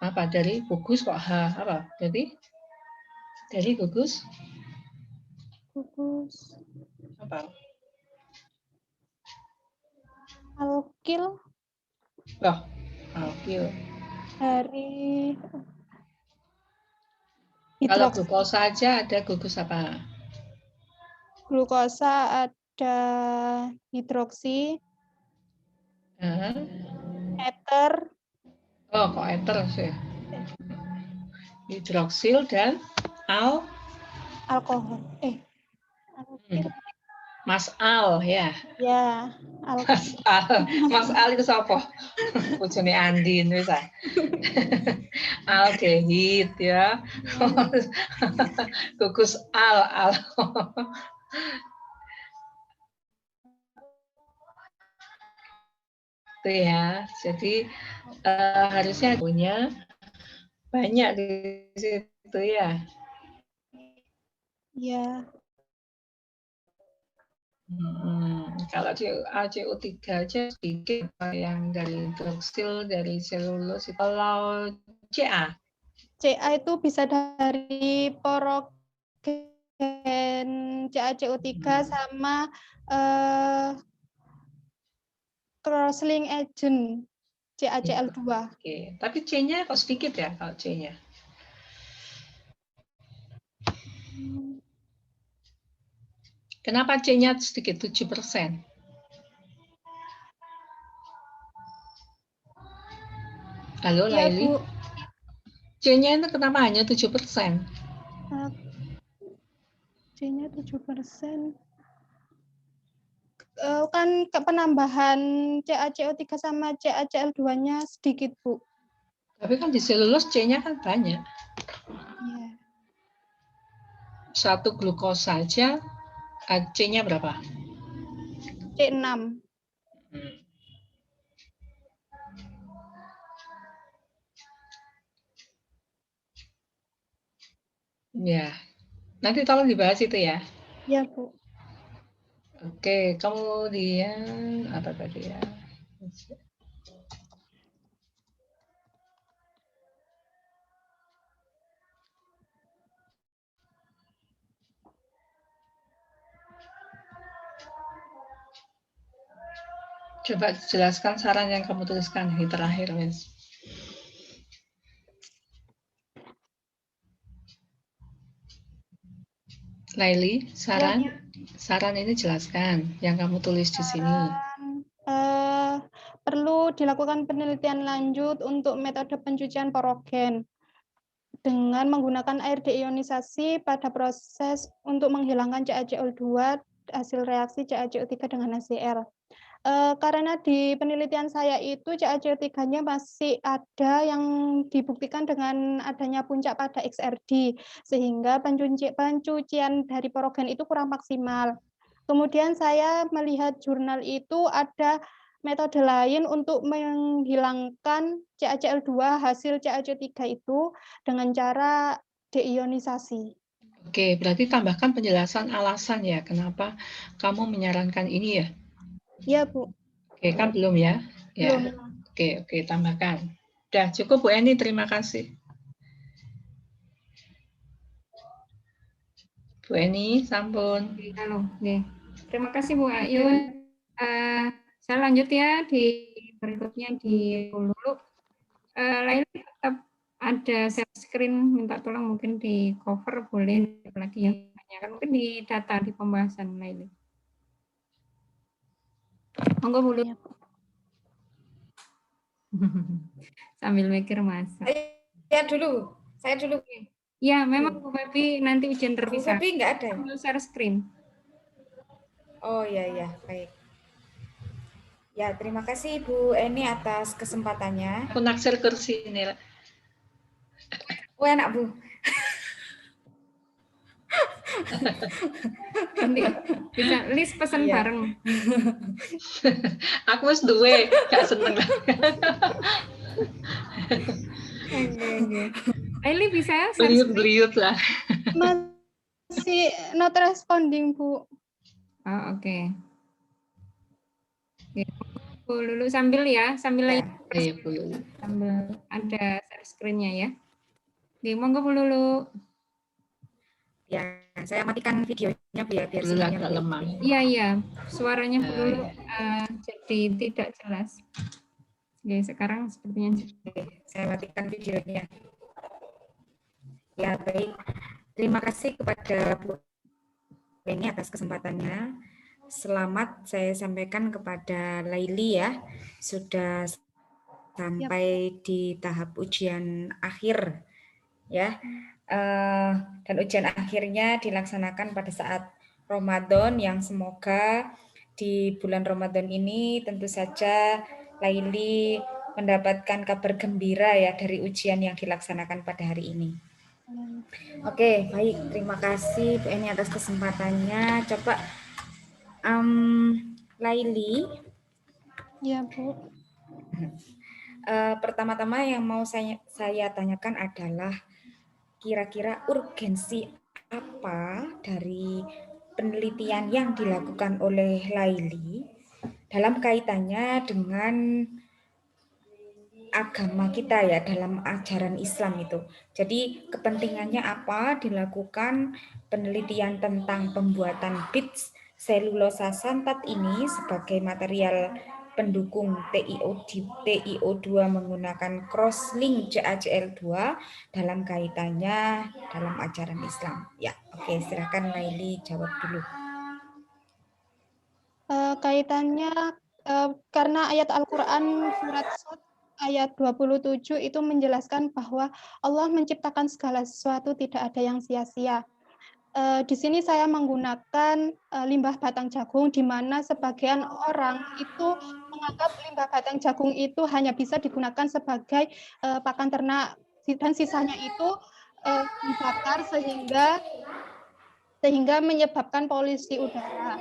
apa? Dari gugus kok H apa? Jadi dari gugus Gugus apa? alkil Loh, alkil. dari Kalau hidroks. glukosa aja ada gugus apa? Glukosa ada hidroksi, eter, Oh, kok eter sih? Hidroksil dan alkohol. Alkil. Mas Al ya. Ya, Mas Al. Mas Al itu siapa? Bojone Andin wis ah. Aldehid ya. Gugus al. Itu ya. Jadi harusnya punya banyak di situ ya. Ya. Kalau CO3 aja sedikit yang dari hidroksil, dari selulus. Kalau CA? CA itu bisa dari porogen CaCO3 sama cross-link agent CaCl2. Oke, tapi C-nya kok sedikit ya kalau C-nya? Kenapa C-nya sedikit 7%? Halo, Iya, Laili? Bu. C-nya itu kenapa hanya 7%? C-nya 7%. Kan penambahan CaCO3 sama CaCl2-nya sedikit, Bu. Tapi kan di selulus C-nya kan banyak. Iya. Satu glukosa saja C-nya berapa? C6. Ya, nanti tolong dibahas itu ya. Ya, Bu. Oke, kemudian apa tadi ya? Coba jelaskan saran yang kamu tuliskan di terakhir, Wes. Laili, saran ini jelaskan yang kamu tulis di sini. Perlu dilakukan penelitian lanjut untuk metode pencucian porogen dengan menggunakan air deionisasi pada proses untuk menghilangkan CaCO2 hasil reaksi CaCO3 dengan HCl. Karena di penelitian saya itu CaCO3-nya masih ada yang dibuktikan dengan adanya puncak pada XRD, sehingga pencucian dari porogen itu kurang maksimal. Kemudian saya melihat jurnal itu ada metode lain untuk menghilangkan CaCl2 hasil CaCO3 itu dengan cara deionisasi. Oke, berarti tambahkan penjelasan alasan ya, kenapa kamu menyarankan ini ya? Iya, Bu. Oke, kan belum ya? Ya. Belum. Oke, tambahkan. Udah cukup Bu Eni, terima kasih. Bu Eni, sampun. Halo, terima kasih Bu Ayun. Saya lanjut ya di berikutnya di Lulu. Lain tetap ada share screen, minta tolong mungkin di cover boleh lagi yang tanyakan mungkin di data di pembahasan lain. Monggo Bu Lulu. Sambil mikir Mas. Saya dulu. Ya, memang Bu Febi nanti ujian terpisah. Bu Febi nggak ada. Share screen. Oh ya, baik. Ya, terima kasih Bu Eni atas kesempatannya. Aku naksir kursi ini. Oh, enak Bu. Nanti bisa list pesan Iya. bareng. Aku wis duwe, gak seneng lah. Oke. Laili bisa share screen? Beliut-beliut lah. Masih not responding, Bu. Oh, oke. Bu Lulu sambil ya, sambil Ya. Laili Iya, Bu Lulu. sambil ada share screen-nya ya. Oke, monggo Bu Lulu. Ya, saya matikan videonya biar Bu Lulu sinyalnya agak lebih. lemah. Iya, suaranya Bu Lulu Iya. jadi tidak jelas. Oke, sekarang sepertinya Oke, saya matikan videonya. Ya, baik. Terima kasih kepada Bu Leni atas kesempatannya. Selamat saya sampaikan kepada Laili ya. Sudah sampai di tahap ujian akhir ya. Dan ujian akhirnya dilaksanakan pada saat Ramadan yang semoga di bulan Ramadan ini tentu saja Laili mendapatkan kabar gembira ya dari ujian yang dilaksanakan pada hari ini. Oke, baik. Terima kasih Bu Eni atas kesempatannya. Coba Laili. Ya, Bu. Pertama-tama yang mau saya tanyakan adalah kira-kira urgensi apa dari penelitian yang dilakukan oleh Laili dalam kaitannya dengan agama kita ya, dalam ajaran Islam itu. Jadi kepentingannya apa dilakukan penelitian tentang pembuatan bits selulosa santat ini sebagai material pendukung TiO2 menggunakan crosslink CaCl2 dalam kaitannya dalam ajaran Islam. Ya, oke, silakan Laili jawab dulu. Kaitannya karena ayat Al-Quran surat Shad ayat 27 itu menjelaskan bahwa Allah menciptakan segala sesuatu, tidak ada yang sia-sia. Di sini saya menggunakan limbah batang jagung, di mana sebagian orang itu menganggap limbah batang jagung itu hanya bisa digunakan sebagai pakan ternak, dan sisanya itu dibakar sehingga menyebabkan polusi udara.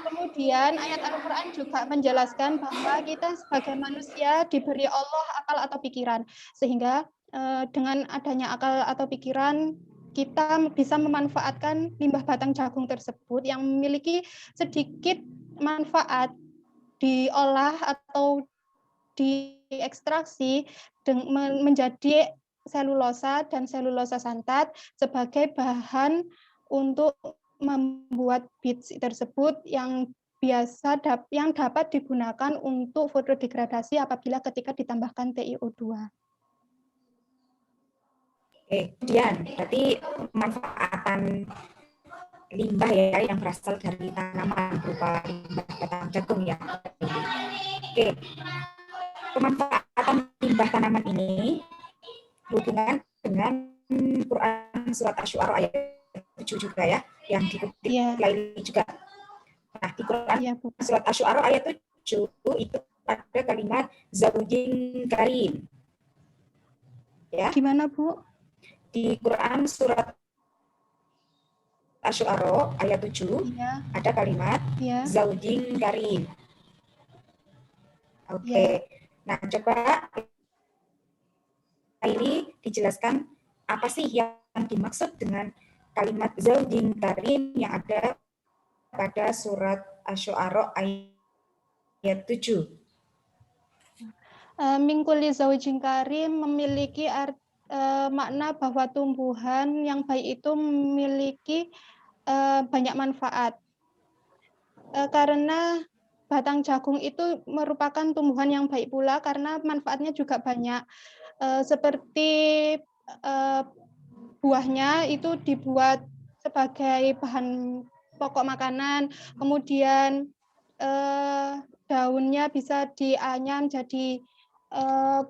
Kemudian ayat Al-Quran juga menjelaskan bahwa kita sebagai manusia diberi Allah akal atau pikiran, sehingga dengan adanya akal atau pikiran kita bisa memanfaatkan limbah batang jagung tersebut yang memiliki sedikit manfaat diolah atau diekstraksi menjadi selulosa dan selulosa santat sebagai bahan untuk membuat bits tersebut yang dapat digunakan untuk fotodegradasi apabila ketika ditambahkan TiO2. Kemudian berarti pemanfaatan limbah ya yang berasal dari tanaman berupa limbah batang jagung ya. Oke. Pemanfaatan limbah tanaman ini hubungan dengan Quran surat Asy-Syu'ara ayat 7 juga ya, yang dikutip Laili juga. Nah, di Quran surat Asy-Syu'ara ayat 7 itu ada kalimat zaujin karim. Ya. Gimana, Bu? Di Quran surat Asy-Syu'ara ayat 7 ada kalimat zaujin karim. Oke. Nah, coba ini dijelaskan apa sih yang dimaksud dengan kalimat zaujin karim yang ada pada surat Asy-Syu'ara ayat 7. Min kulli zaujin karim memiliki makna bahwa tumbuhan yang baik itu memiliki banyak manfaat. Karena batang jagung itu merupakan tumbuhan yang baik pula karena manfaatnya juga banyak. Seperti buahnya itu dibuat sebagai bahan pokok makanan, kemudian daunnya bisa dianyam jadi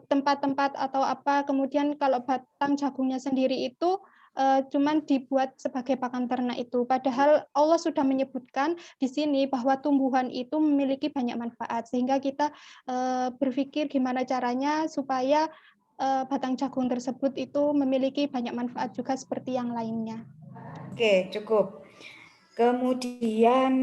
tempat-tempat atau apa, kemudian kalau batang jagungnya sendiri itu cuman dibuat sebagai pakan ternak itu. Padahal Allah sudah menyebutkan di sini bahwa tumbuhan itu memiliki banyak manfaat, sehingga kita berpikir gimana caranya supaya batang jagung tersebut itu memiliki banyak manfaat juga seperti yang lainnya. Oke, cukup. Kemudian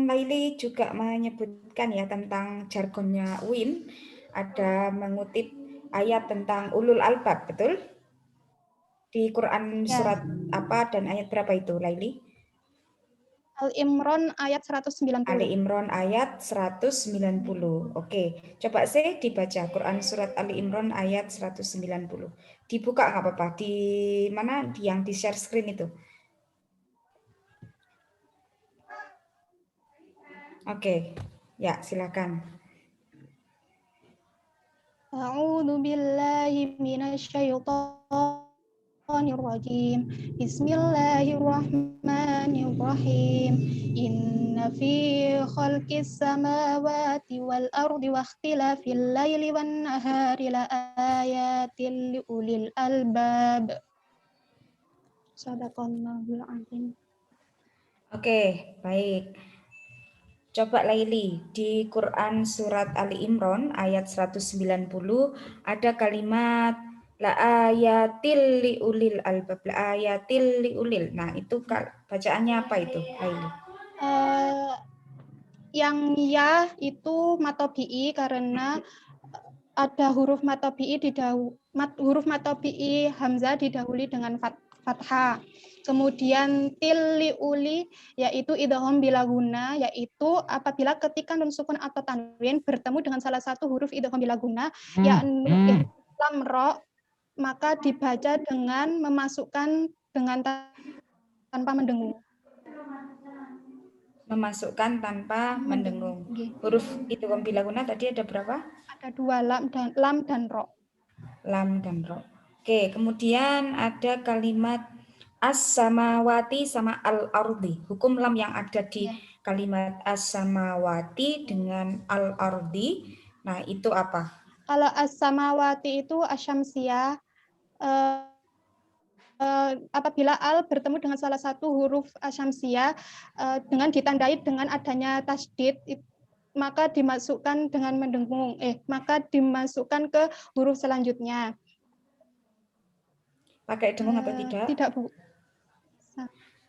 Laili juga menyebutkan ya tentang jargonnya UIN, ada mengutip ayat tentang ulul albab, betul? Di Quran Ya. surat apa dan ayat berapa itu, Laili? Al-Imran ayat 190. Ali Imran ayat 190. Oke, coba saya dibaca Quran surat Ali Imran ayat 190. Dibuka nggak apa-apa? Di mana yang di share screen itu? Oke, ya silakan. A'udzu billahi minasyaitonir rajim. Bismillahirrahmanirrahim. Inna fi khalqis samawati wal ardi wa ikhtilafil laili wan nahari la ayatin liulil albab. Shadaqallahul azim. Oke, baik. Coba Laili, di Quran surat Ali Imran ayat 190 ada kalimat la ayatil liulil albab, la ayatil liulil. Nah, itu bacaannya apa itu, Laili? Yang ya itu matobi'i karena ada huruf matobi'i huruf matobi'i hamzah didahului dengan fathah. Kemudian tilli uli yaitu idgham bila guna, yaitu apabila ketika nun sukun atau tanwin bertemu dengan salah satu huruf idgham bila guna yakni lam ro, maka dibaca dengan memasukkan dengan tanpa mendengung. Memasukkan tanpa mendengung. Huruf idgham bila guna tadi ada berapa? Ada 2, lam dan ro. Lam dan ro. Oke, kemudian ada kalimat as-samawati sama al-ardi. Hukum lam yang ada di kalimat as-samawati dengan al-ardi. Nah, itu apa? Kalau as-samawati itu asyamsiyah, apabila al bertemu dengan salah satu huruf asyamsiyah dengan ditandai dengan adanya tasdid, maka dimasukkan dengan mendengung, maka dimasukkan ke huruf selanjutnya. Pakai dengung atau tidak? Tidak, Bu.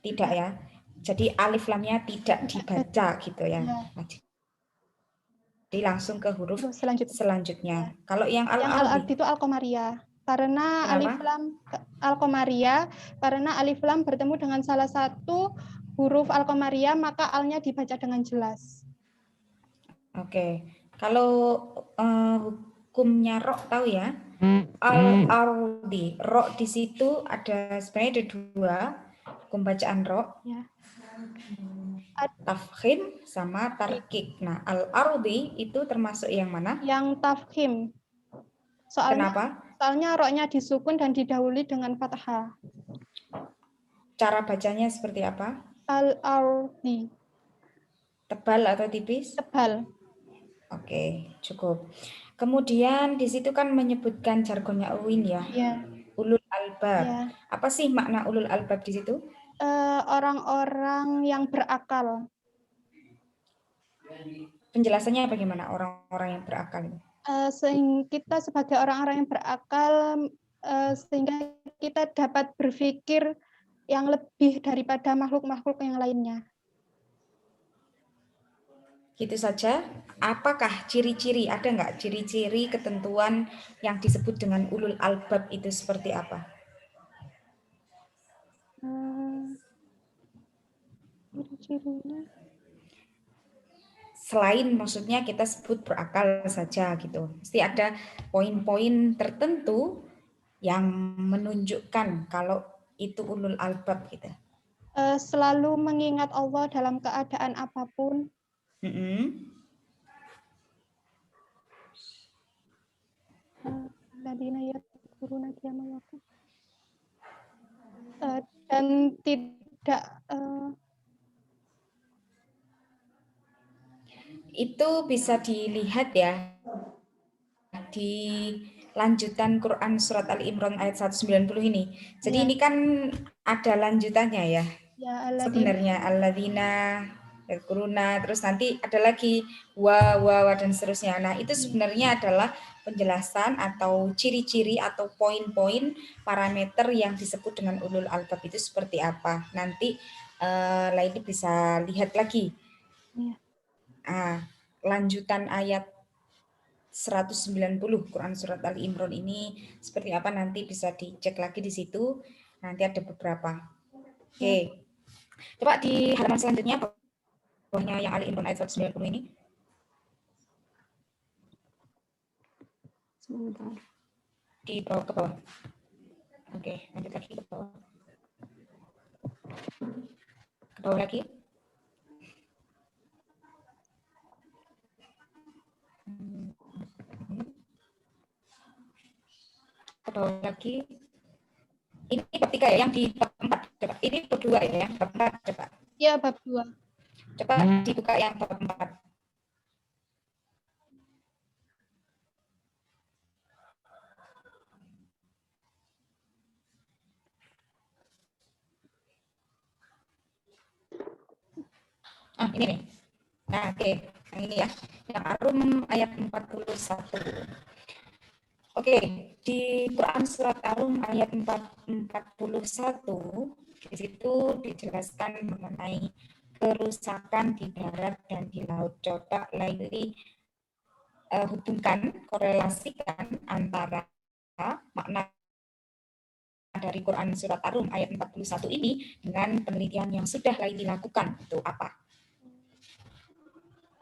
Tidak ya. Jadi alif lamnya tidak dibaca gitu ya. Nah, jadi langsung ke huruf selanjutnya. Kalau yang al-ardi itu al-qamariyah. Karena kenapa? alif lam al-qamariyah, karena alif lam bertemu dengan salah satu huruf al-qamariyah, maka alnya dibaca dengan jelas. Oke. Kalau hukumnya ro tahu ya? Al-ardi. Ro di situ ada sebenarnya ada 2 hukum bacaan ro. Ya. Tafkhim sama tarkik. Nah, al-ardi itu termasuk yang mana? Yang tafkhim. Kenapa? Soalnya ro-nya disukun dan didahului dengan fathah. Cara bacanya seperti apa? Al-ardi. Tebal atau tipis? Tebal. Oke, cukup. Kemudian di situ kan menyebutkan jargonnya UIN ya. Ulul albab. Ya. Apa sih makna ulul albab di situ? Orang-orang yang berakal. Penjelasannya bagaimana orang-orang yang berakal? Sehingga kita sebagai orang-orang yang berakal, sehingga kita dapat berpikir yang lebih daripada makhluk-makhluk yang lainnya. Gitu saja. Apakah ciri-ciri, ada nggak ciri-ciri ketentuan yang disebut dengan ulul albab itu seperti apa? Ciri-cirinya. Selain maksudnya kita sebut berakal saja gitu. Mesti ada poin-poin tertentu yang menunjukkan kalau itu ulul albab gitu. Selalu mengingat Allah dalam keadaan apapun. Dan tidak itu bisa dilihat ya di lanjutan Quran surat Ali Imran ayat 190 ini. Jadi ini kan ada lanjutannya ya. Sebenarnya alladzina yadkuruna, terus nanti ada lagi wa dan seterusnya. Nah, itu sebenarnya adalah penjelasan atau ciri-ciri atau poin-poin parameter yang disebut dengan ulul albab itu seperti apa. Nanti Laili bisa lihat lagi. Lanjutan ayat 190 Quran Surat Ali Imran ini seperti apa nanti bisa dicek lagi di situ. Nanti ada beberapa. Oke. Coba di halaman selanjutnya bawahnya yang Ali Imran ayat 190 ini. Sebentar. Di bawah ke bawah. Oke, lanjut lagi ke bawah. Ke bawah lagi. Ke bawah lagi. Ini bab 3 ya, yang di bab 4. Coba. Ini bab 2 ya, bab 4 coba. Ya, bab 2. Coba dibuka yang bab 4. Ini nih. Nah, oke. Yang ini ya. Yang Ar-Rum ayat 41. Oke, di Quran Surat Ar-Rum ayat 41, di situ dijelaskan mengenai kerusakan di darat dan di laut. Coba Laili hubungkan, korelasikan antara makna dari Quran Surat Ar-Rum ayat 41 ini dengan penelitian yang sudah Laili lakukan. Itu apa?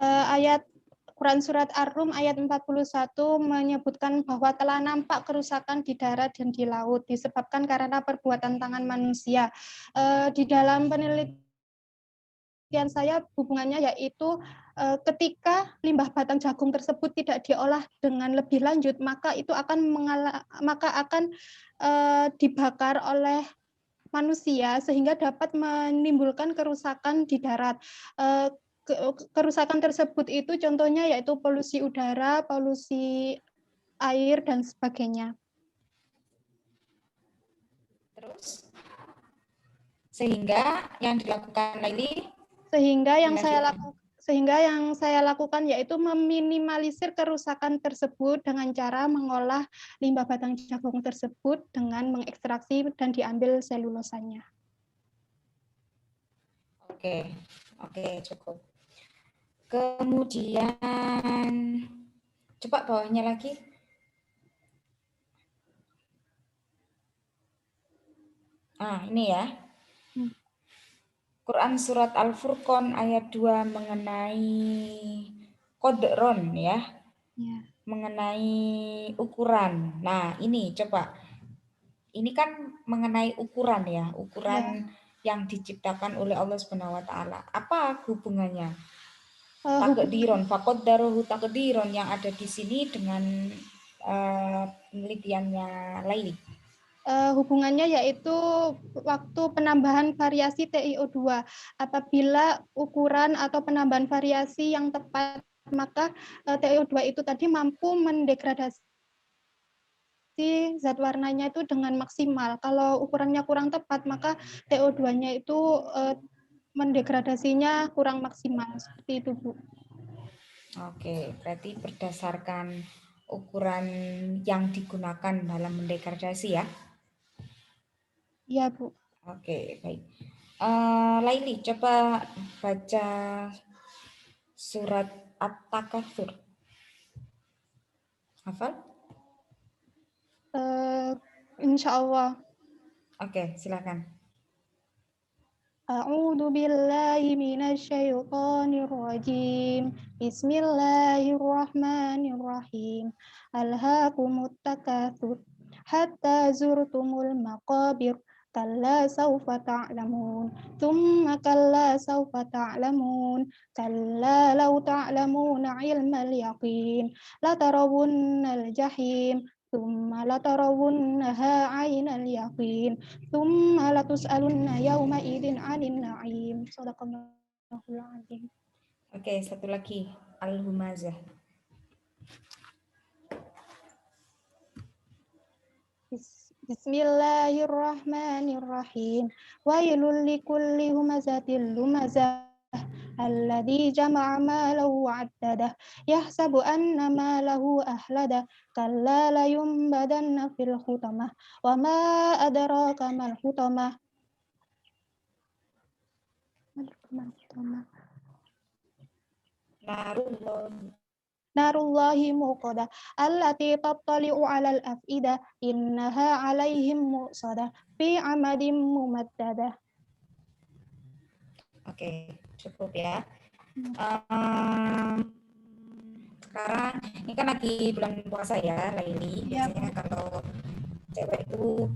Ayat Quran Surat Ar-Rum ayat 41 menyebutkan bahwa telah nampak kerusakan di darat dan di laut disebabkan karena perbuatan tangan manusia. Di dalam penelitian saya hubungannya yaitu ketika limbah batang jagung tersebut tidak diolah dengan lebih lanjut, maka itu akan dibakar oleh manusia sehingga dapat menimbulkan kerusakan di darat. Kerusakan tersebut itu contohnya yaitu polusi udara, polusi air, dan sebagainya. Terus, sehingga yang dilakukan Laili? Sehingga yang saya lakukan yaitu meminimalisir kerusakan tersebut dengan cara mengolah limbah batang jagung tersebut dengan mengekstraksi dan diambil selulosanya. Oke, cukup. Kemudian coba bawahnya lagi. Ini ya. Quran Surat Al-Furqan ayat 2 mengenai qadron ya. Mengenai ukuran. Nah, ini coba. Ini kan mengenai ukuran ya, ukuran yang diciptakan oleh Allah Subhanahu wa taala. Apa hubungannya? Takdiron, faqaddaruhu takdiron yang ada di sini dengan penelitiannya Laili. Hubungannya yaitu waktu penambahan variasi TiO2. Apabila ukuran atau penambahan variasi yang tepat, maka TiO2 itu tadi mampu mendegradasi zat warnanya itu dengan maksimal. Kalau ukurannya kurang tepat, maka TiO2-nya itu mendegradasinya kurang maksimal. Seperti itu, Bu. Oke, berarti berdasarkan ukuran yang digunakan dalam mendegradasi ya? Iya, Bu. Oke, baik. Laili, coba baca surat At-Takatsur. Hafal? Insya Allah. Oke, silakan. A'udzu billahi minasyaitonir rajim. Bismillahirrahmanirrahim. Alhaakumut takatsur hatta zurtumul maqabir. Kalla sawfa ta'lamun. Tsumma kalla sawfa ta'lamun. Kalla law ta'lamuna 'ilmal yaqin. La tarawunnal jahim. ثم لترونها عين اليقين ثم لتسألن يومئذ عن النعيم. Shadaqallahul azim. Oke, satu lagi Al-Humazah. Bismillahirrahmanirrahim. Wailul likulli humazatil lumazah الذي جمع ماله وعدده يحسب أن ماله أخلده كلا لينبذن في الحطمة وما أدراك ما الحطمة نار الله موقدة التي تطلع على الأفئدة إنها عليهم مؤصدة في عمد ممددة. Oke, cukup ya. Sekarang ini kan lagi bulan puasa ya, Laili. Biasanya kalau cewek itu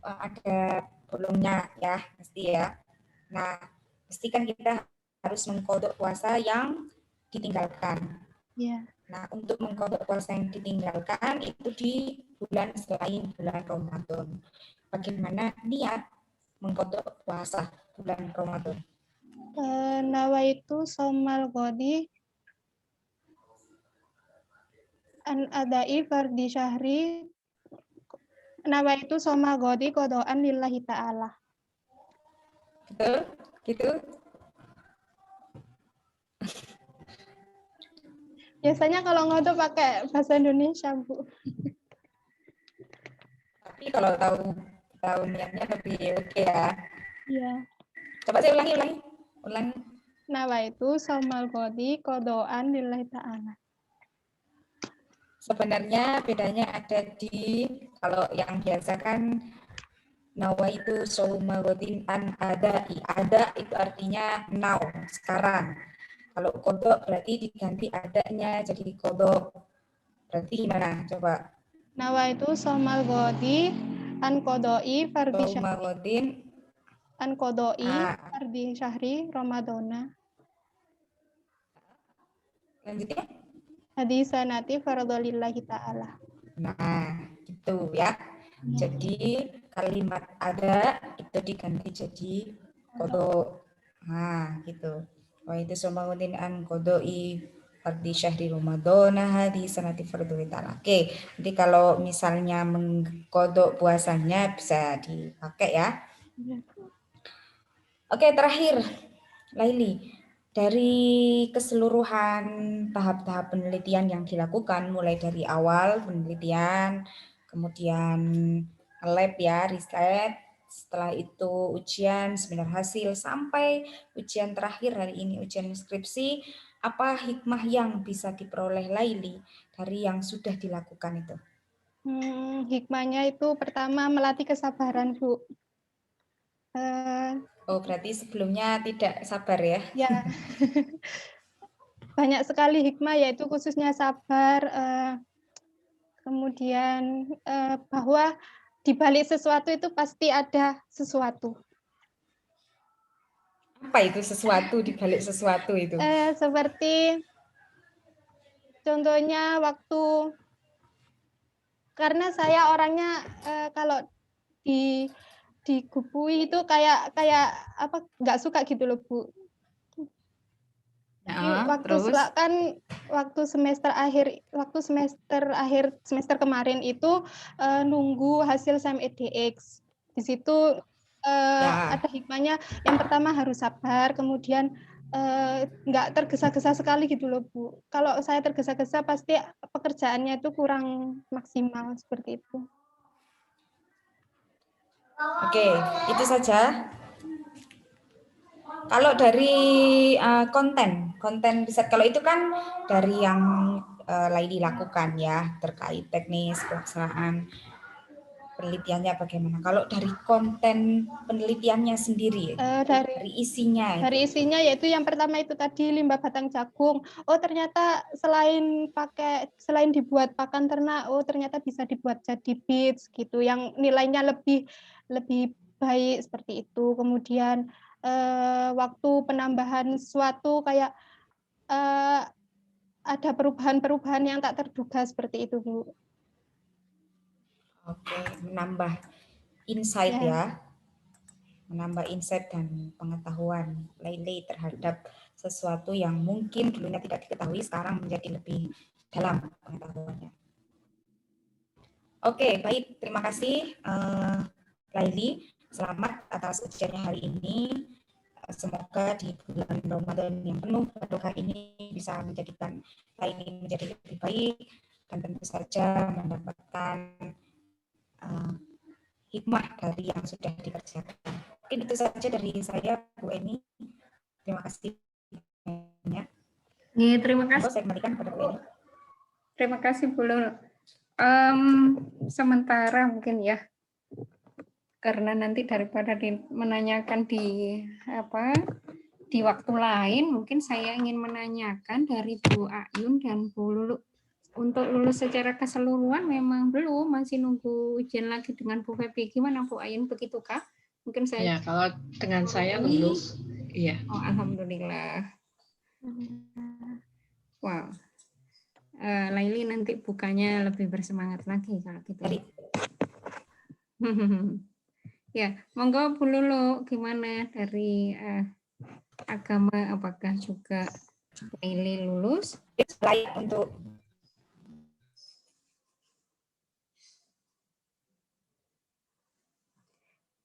ada bolongnya ya, pasti ya. Nah, pasti kan kita harus mengkodok puasa yang ditinggalkan. Ya. Nah, untuk mengkodok puasa yang ditinggalkan itu di bulan selain bulan Ramadan. Bagaimana niat mengkodok puasa bulan Ramadan? Nawaitu somal godi an adai fardi syahri nawaitu somal godi kodoan lillahi ta'ala. Betul? Gitu? Biasanya kalau ngodok pakai bahasa Indonesia, Bu. Tapi kalau tahu niatnya lebih oke ya. Iya. Coba saya ulangi. Nawaitu somal godi kodoan lillahi ta'ala. Sebenarnya bedanya ada di, kalau yang biasa kan nawaitu shauma ghadin an adai. Ada itu artinya now, sekarang. Kalau kodok berarti diganti adanya jadi kodok. Berarti gimana? Coba. Nawaitu somal godi an kodoi fardi Shauma syahri. ghadin An kodoi fardi syahri Ramadana. Lanjutnya? Hadisanati fardholillahi ta'ala. Nah, gitu ya. Jadi kalimat ada itu diganti jadi kodok. Nah, gitu. Wa itu somaudin an kodoi fardi syahri Ramadana hadisanati fardholillahi ta'ala. Oke, jadi kalau misalnya mengkodok puasanya bisa dipakai ya. Oke, terakhir Laili. Dari keseluruhan tahap-tahap penelitian yang dilakukan, mulai dari awal penelitian, kemudian lab ya, riset, setelah itu ujian, seminar hasil, sampai ujian terakhir hari ini, ujian skripsi, apa hikmah yang bisa diperoleh Laili dari yang sudah dilakukan itu? Hikmahnya itu pertama melatih kesabaran, Bu. Oh, berarti sebelumnya tidak sabar ya? Ya, banyak sekali hikmah, yaitu khususnya sabar, kemudian bahwa di balik sesuatu itu pasti ada sesuatu. Apa itu sesuatu di balik sesuatu itu? Seperti contohnya waktu, karena saya orangnya kalau digubui itu kayak apa, nggak suka gitu loh, Bu. Waktu semester akhir semester kemarin itu nunggu hasil SAM-EDX. Di situ ada hikmahnya. Yang pertama harus sabar, kemudian nggak tergesa-gesa sekali gitu loh, Bu. Kalau saya tergesa-gesa pasti pekerjaannya itu kurang maksimal, seperti itu. Oke, itu saja. Kalau dari konten riset, kalau itu kan dari yang Laili lakukan ya, terkait teknis pelaksanaan penelitiannya bagaimana. Kalau dari konten penelitiannya sendiri, dari isinya. Dari isinya yaitu yang pertama itu tadi limbah batang jagung. Oh, ternyata selain dibuat pakan ternak, oh ternyata bisa dibuat jadi bits gitu, yang nilainya lebih baik seperti itu. Kemudian waktu penambahan sesuatu kayak ada perubahan-perubahan yang tak terduga seperti itu, Bu. Oke, menambah insight ya. Menambah insight dan pengetahuan Laili terhadap sesuatu yang mungkin dulunya tidak diketahui, sekarang menjadi lebih dalam pengetahuannya. Oke, baik. Terima kasih Laili. Selamat atas ujiannya hari ini. Semoga di bulan Ramadan yang penuh berkah ini bisa menjadikan kita ini menjadi lebih baik dan tentu saja mendapatkan hikmah dari yang sudah dikerjakan. Mungkin itu saja dari saya, Bu Eni. Terima kasih banyak. Ya, terima kasih. Saya kembalikan kepada Bu Eni. Terima kasih Bu Lul. Sementara mungkin ya, karena nanti daripada menanyakan di waktu lain, mungkin saya ingin menanyakan dari Bu Ayun dan Bu Lulu. Untuk lulus secara keseluruhan memang belum, masih nunggu ujian lagi dengan Bu Febi. Gimana Bu Ayun, begitukah? Mungkin saya. Ya, kalau dengan saya lulus, iya. Oh, alhamdulillah. Wow. Laili nanti bukanya lebih bersemangat lagi kalau gitu. Ya, monggo Bu Lulu, gimana dari agama, apakah juga Laili lulus? Baik untuk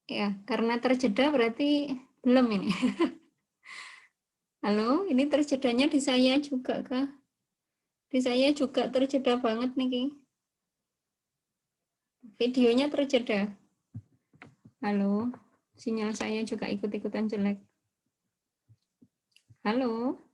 Ya, karena terjeda berarti belum ini. Halo, ini terjedanya di saya juga kah? Di saya juga terjeda banget nih. Videonya terjeda. Halo, sinyal saya juga ikut-ikutan jelek. Halo.